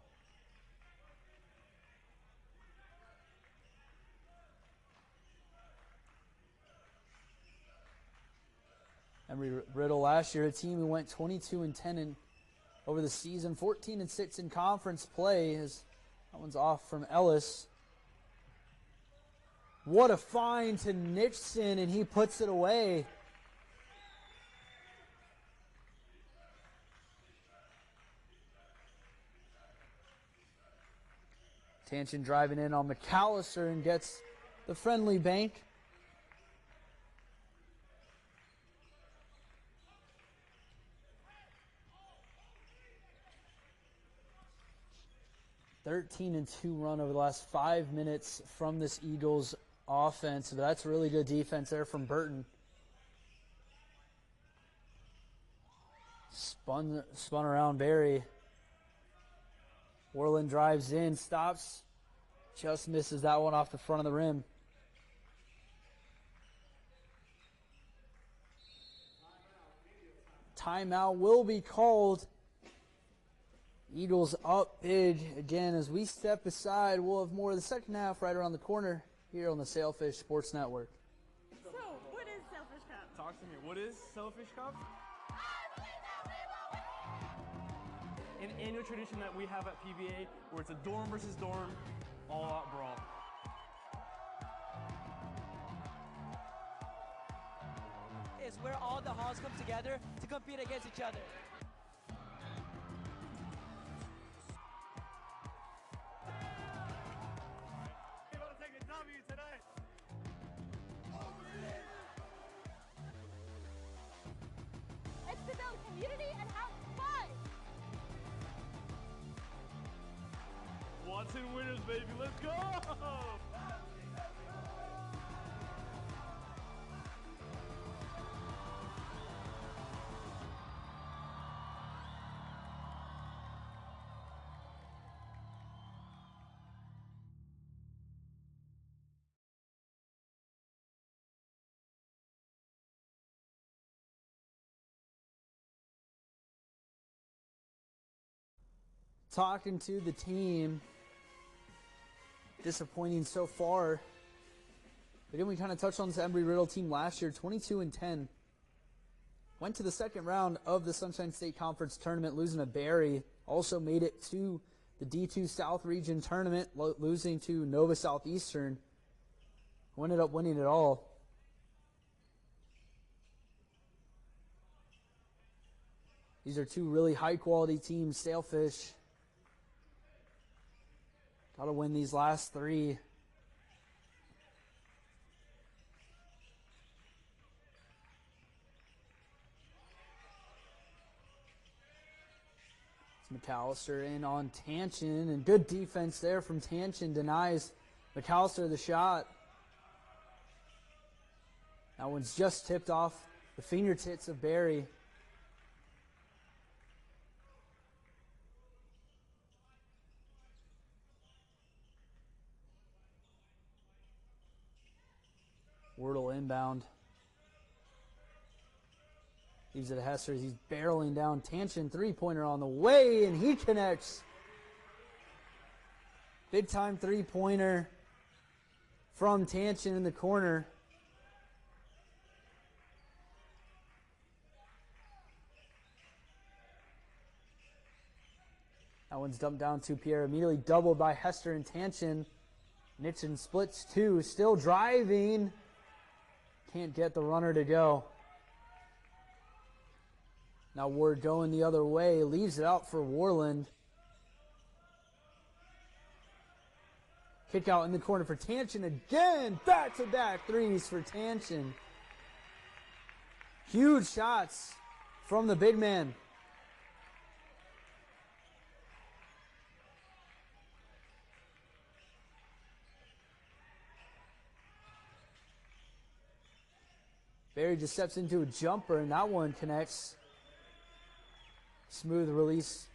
Embry Ridle last year, a team who went 22-10 over the season, 14-6 in conference play. That one's off from Ellis. What a find to Nickson, and he puts it away. Tanchen driving in on McAllister and gets the friendly bank. (13-2) run over the last 5 minutes from this Eagles offense. That's really good defense there from Burton. Spun around Barry. Worland drives in, stops, just misses that one off the front of the rim. Timeout will be called. Eagles up big again. As we step aside, we'll have more of the second half right around the corner here on the Sailfish Sports Network. So, what is Sailfish Cup? Talk to me. What is Sailfish Cup? An annual tradition that we have at PBA where it's a dorm versus dorm, all-out brawl. Is where all the halls come together to compete against each other. It's to build community and have fun. Watson winners, baby. Let's go! Talking to the team. Disappointing so far. But then we kind of touched on this Embry Ridle team last year, 22-10. Went to the second round of the Sunshine State Conference tournament, losing to Barry. Also made it to the D2 South Region tournament, losing to Nova Southeastern. Ended up winning it all. These are two really high-quality teams, Sailfish. Got to win these last three. It's McAllister in on Tanchen, and good defense there from Tanchen. Denies McAllister the shot. That one's just tipped off the fingertips of Barry. Wordle inbound. Leaves it to Hester. He's barreling down. Tanchen three-pointer on the way, and he connects. Big-time three-pointer from Tanchen in the corner. That one's dumped down to Pierre. Immediately doubled by Hester and Tanchen. Nickson splits two. Still driving. Can't get the runner to go. Now Ward going the other way. Leaves it out for Worland. Kick out in the corner for Tanchen again. Back-to-back threes for Tanchen. Huge shots from the big man. Barry just steps into a jumper, and that one connects. Smooth release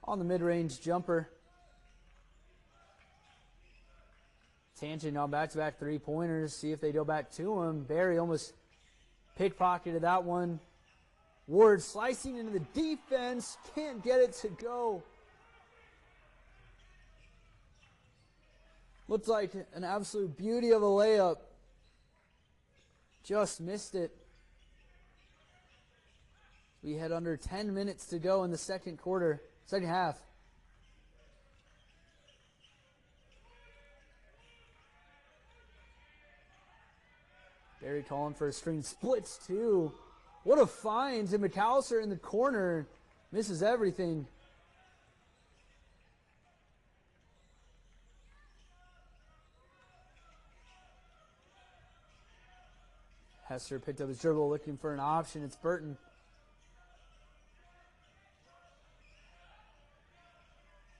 on the mid-range jumper. Tanchen on back-to-back three-pointers. See if they go back to him. Barry almost pickpocketed that one. Ward slicing into the defense. Can't get it to go. Looked like an absolute beauty of a layup. Just missed it. We had under 10 minutes to go in the second half. Barry calling for a screen. Splits too. What a find to McAllister in the corner. Misses everything. Hester picked up his dribble looking for an option. It's Burton.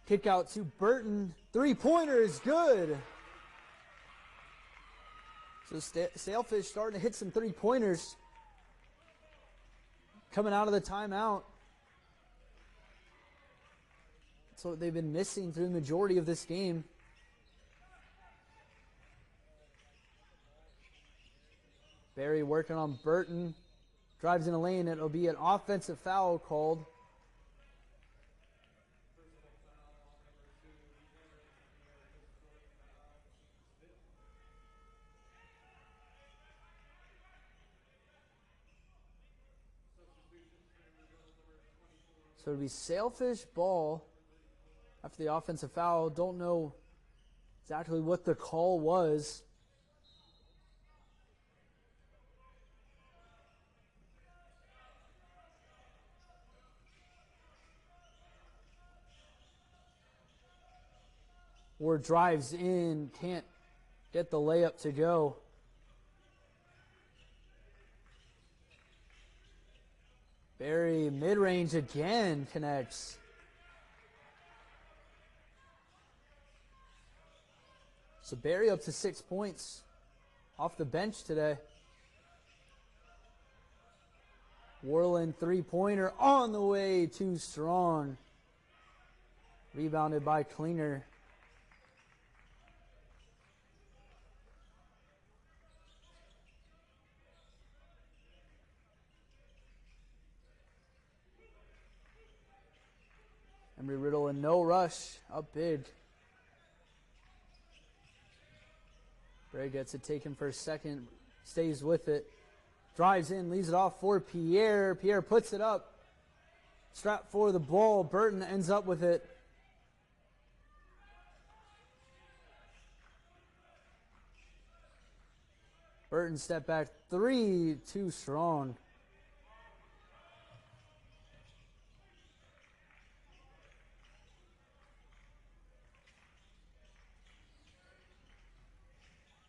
Kick out to Burton. Three-pointer is good. So Sailfish starting to hit some three-pointers. Coming out of the timeout. That's what they've been missing through the majority of this game. Barry working on Burton. Drives in a lane. It'll be an offensive foul called. So it'll be Sailfish ball after the offensive foul. Don't know exactly what the call was. Ward drives in, can't get the layup to go. Barry mid-range again connects. So Barry up to 6 points off the bench today. Worland three-pointer on the way, too strong. Rebounded by Klinger. Embry Ridle in no rush, up big. Bray gets it taken for a second, stays with it. Drives in, leaves it off for Pierre. Pierre puts it up. Strap for the ball. Burton ends up with it. Burton step back three, too strong.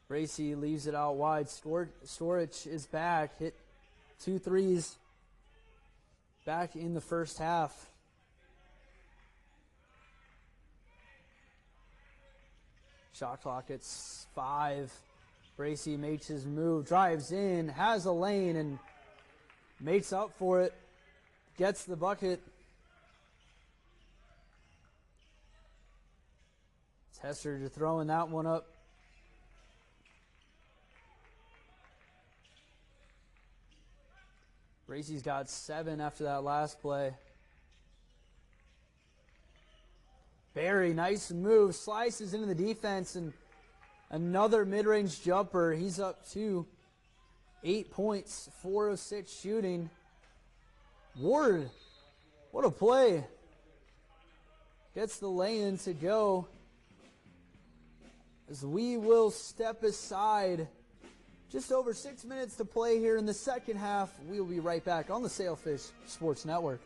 Bracy leaves it out wide. Storich is back. Hit 2 threes back in the first half. Shot clock at 5. Bracy makes his move, drives in, has a lane, and makes up for it. Gets the bucket. Hester just throwing that one up. Bracy's got 7 after that last play. Barry, nice move, slices into the defense, and another mid-range jumper. He's up to 8 points, 4 of 6 shooting. Ward, what a play. Gets the lay-in to go. As we will step aside. Just over 6 minutes to play here in the second half. We'll be right back on the Sailfish Sports Network.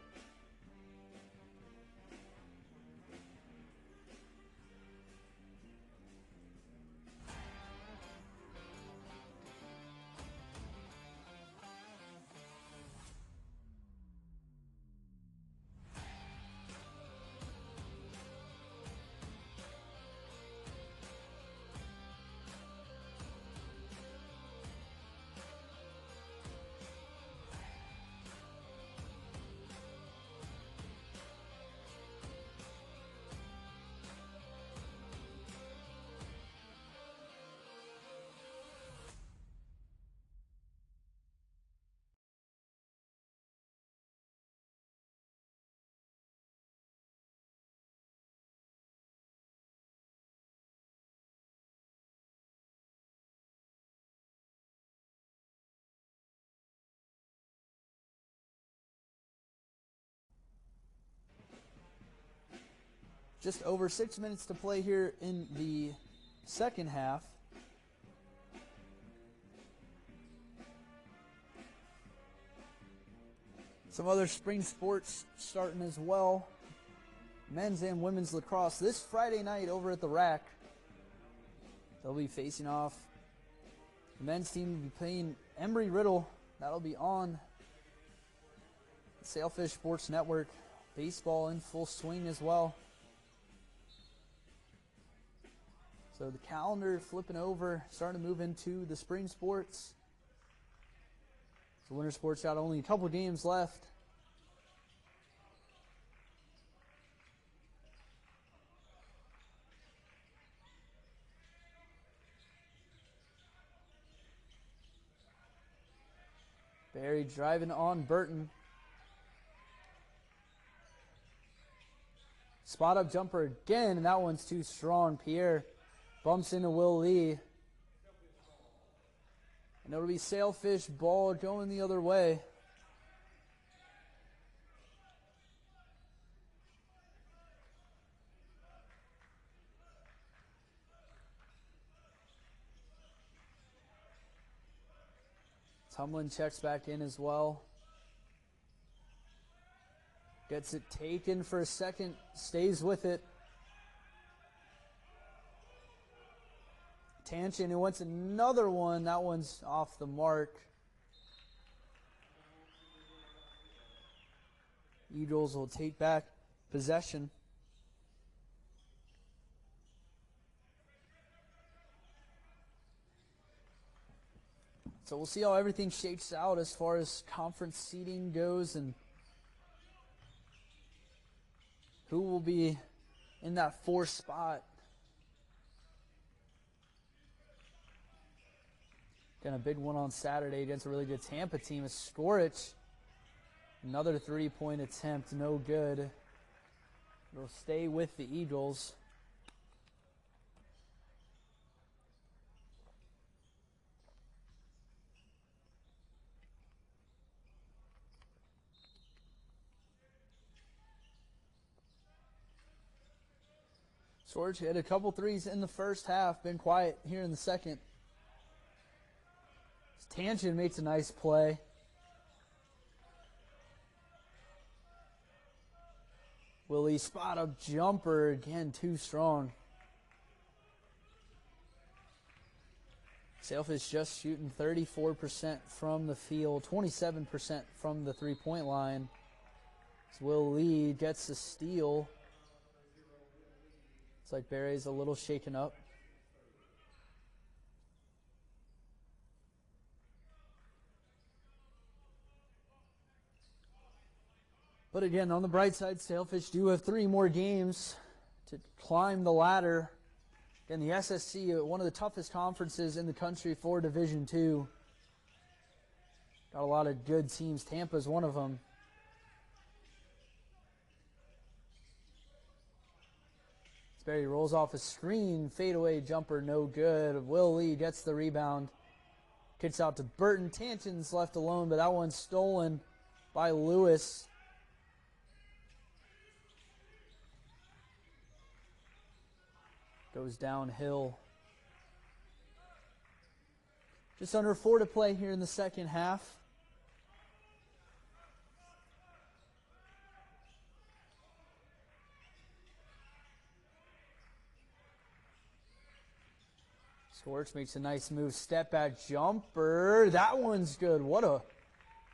Just over 6 minutes to play here in the second half. Some other spring sports starting as well. Men's and women's lacrosse this Friday night over at the Rack. They'll be facing off. The men's team will be playing Embry Ridle. That'll be on the Sailfish Sports Network. Baseball in full swing as well. So the calendar flipping over, starting to move into the spring sports. So winter sports got only a couple games left. Barry driving on Burton. Spot up jumper again, and that one's too strong. Pierre bumps into Will Lee. And it'll be Sailfish ball going the other way. Tumlin checks back in as well. Gets it taken for a second, stays with it. Tanchin, who wants another one. That one's off the mark. Eagles will take back possession. So we'll see how everything shakes out as far as conference seeding goes and who will be in that 4th spot. Got a big one on Saturday against a really good Tampa team. It's Skorich. Another 3-point attempt, no good. It'll stay with the Eagles. Skorich hit a couple threes in the first half, been quiet here in the second. Tanchin makes a nice play. Willie spot up jumper, again too strong. Sailfish just shooting 34% from the field, 27% from the 3-point line. As Will Lee gets the steal. It's like Barry's a little shaken up. But again, on the bright side, Sailfish do have 3 more games to climb the ladder. Again, the SSC, one of the toughest conferences in the country for Division II. Got a lot of good teams. Tampa's one of them. Sperry rolls off a screen, fadeaway jumper, no good. Will Lee gets the rebound. Kicks out to Burton. Tanchin's left alone, but that one's stolen by Lewis. Goes downhill. Just under 4 to play here in the second half. Skorich makes a nice move. Step back jumper. That one's good. What a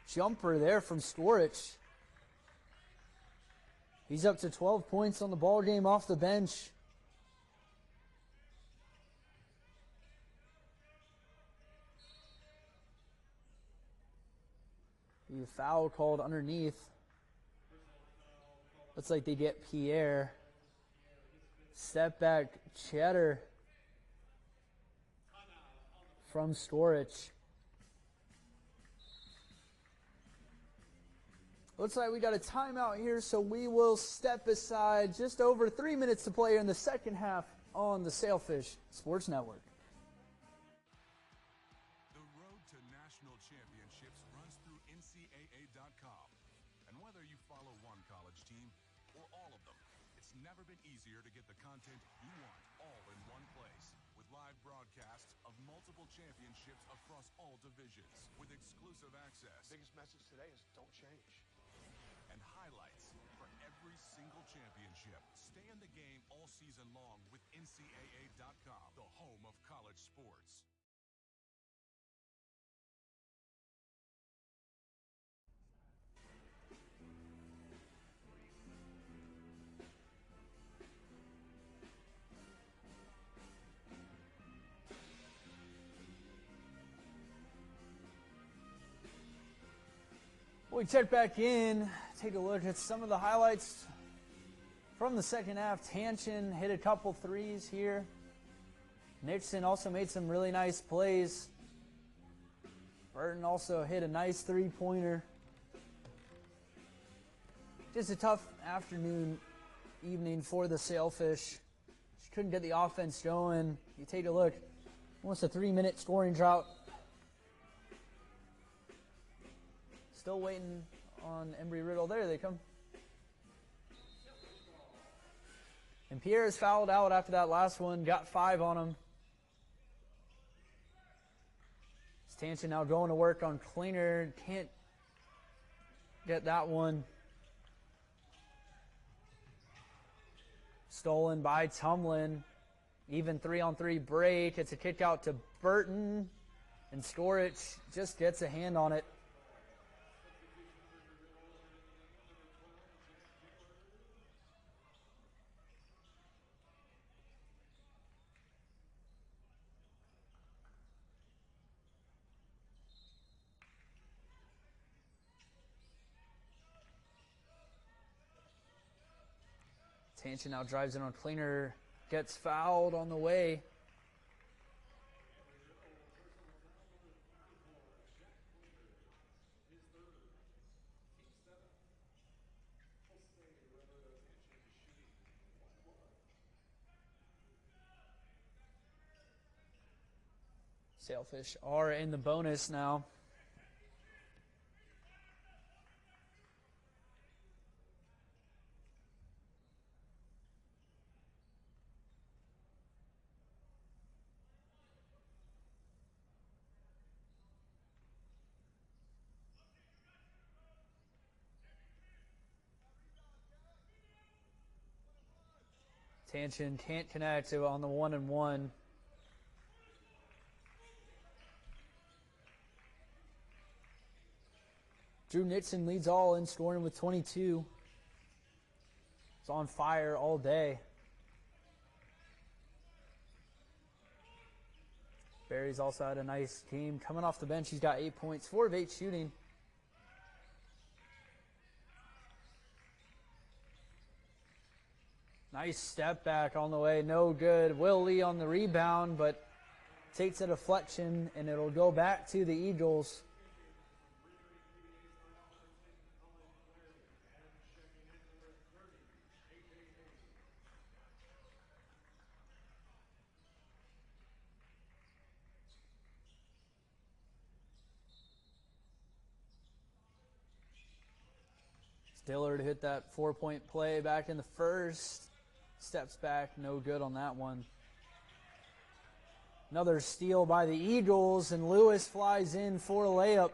jumper there from Skorich. He's up to 12 points on the ball game off the bench. The foul called underneath. Looks like they get Pierre. Step back Cheddar from Skorich. Looks like we got a timeout here, so we will step aside. Just over 3 minutes to play in the second half on the Sailfish Sports Network. The road to national championships runs through NCAA.com. And whether you follow one college team or all of them, it's never been easier to get the content you want all in one place. With live broadcasts of multiple championships across all divisions with exclusive access. Biggest message today is don't change. and highlights for every single championship. Stay in the game all season long with NCAA.com, the home of college sports. We check back in, take a look at some of the highlights from the second half. Tanchin hit a couple threes here. Nickson also made some really nice plays. Burton also hit a nice three-pointer. Just a tough evening for the Sailfish. Just couldn't get the offense going. You take a look, almost a 3-minute scoring drought. Still waiting on Embry Ridle. There they come. And Pierre is fouled out after that last one. Got 5 on him. Stanton now going to work on Cleaner. Can't get that one. Stolen by Tumlin. Even 3-on-3 break. It's a kick out to Burton. And Skorich just gets a hand on it. Tanchin now drives in on Cleaner, gets fouled on the way. Sailfish are in the bonus now. Tanchin can't connect on the 1-and-1. Dru Nickson leads all in scoring with 22. He's on fire all day. Barry's also had a nice game. Coming off the bench, he's got 8 points, 4 of 8 shooting. Nice step back on the way, no good. Will Lee on the rebound, but takes a deflection, and it'll go back to the Eagles. Dillard hit that 4-point play back in the first. Steps back, no good on that one. Another steal by the Eagles, and Lewis flies in for a layup.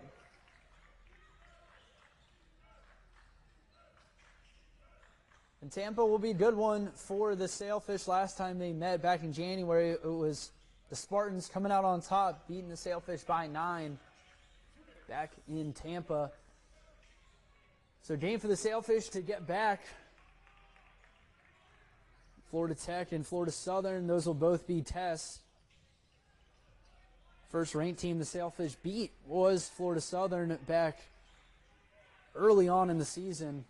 And Tampa will be a good one for the Sailfish. Last time they met back in January, it was the Spartans coming out on top, beating the Sailfish by 9 back in Tampa. So game for the Sailfish to get back. Florida Tech and Florida Southern, those will both be tests. First ranked team the Sailfish beat was Florida Southern back early on in the season.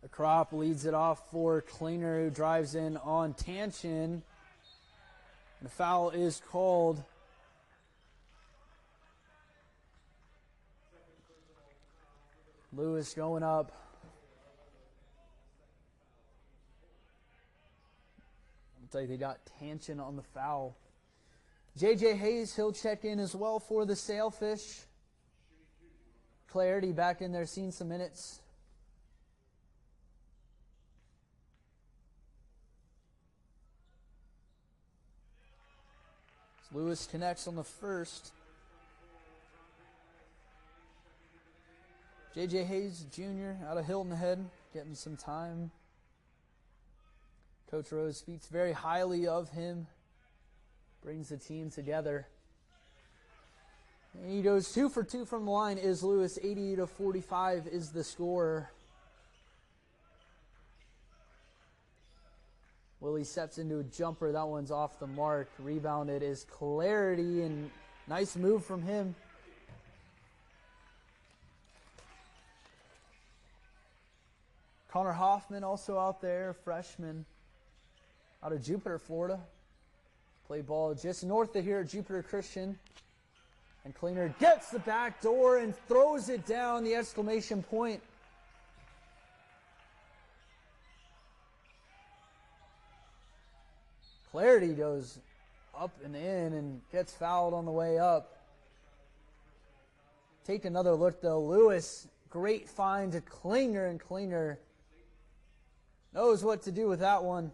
The Crop leads it off for Cleaner, who drives in on Tanchin. The foul is called. Lewis going up. Looks like they got Tanchin on the foul. J.J. Hayes, he'll check in as well for the Sailfish. Clarity back in there, seen some minutes. Lewis connects on the first. J.J. Hayes Jr. out of Hilton Head, getting some time. Coach Rose speaks very highly of him, brings the team together. And he goes 2 for 2 from the line. Is Lewis, 80-45 is the score. Willie steps into a jumper. That one's off the mark. Rebounded is Clarity, and nice move from him. Connor Hoffman also out there, freshman out of Jupiter, Florida. Play ball just north of here at Jupiter Christian. And Klinger gets the back door and throws it down, the exclamation point. Clarity goes up and in and gets fouled on the way up. Take another look though. Lewis, great find to Klinger, and Klinger knows what to do with that one.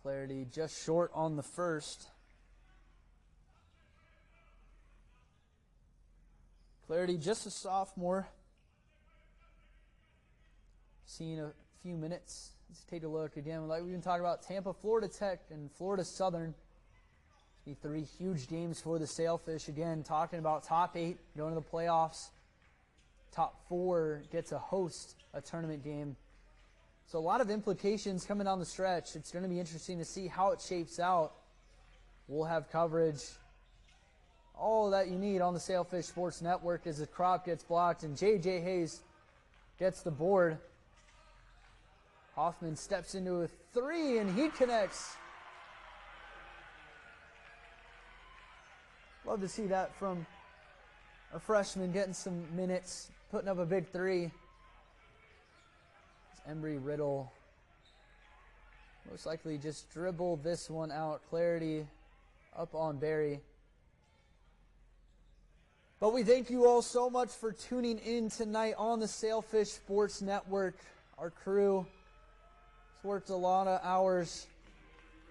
Clarity just short on the first. Clarity just a sophomore. Seen a few minutes. Let's take a look again. Like we've been talking about, Tampa, Florida Tech, and Florida Southern. Be 3 huge games for the Sailfish. Again, talking about top 8 going to the playoffs. Top 4 gets to host a tournament game. So a lot of implications coming down the stretch. It's going to be interesting to see how it shapes out. We'll have coverage, all that you need on the Sailfish Sports Network as the crop gets blocked and J.J. Hayes gets the board. Hoffman steps into a 3 and he connects. Love to see that from a freshman getting some minutes, putting up a big 3. Embry Ridle most likely just dribbled this one out. Clarity up on Barry. But we thank you all so much for tuning in tonight on the Sailfish Sports Network. Our crew has worked a lot of hours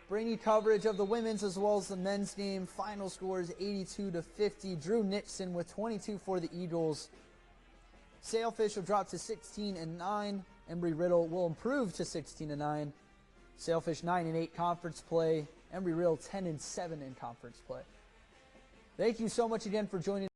bringing coverage of the women's as well as the men's game. Final score is 82-50. Dru Nickson with 22 for the Eagles. Sailfish will drop to 16-9. Embry Ridle will improve to 16-9. Sailfish 9-8 conference play. Embry Ridle 10-7 in conference play. Thank you so much again for joining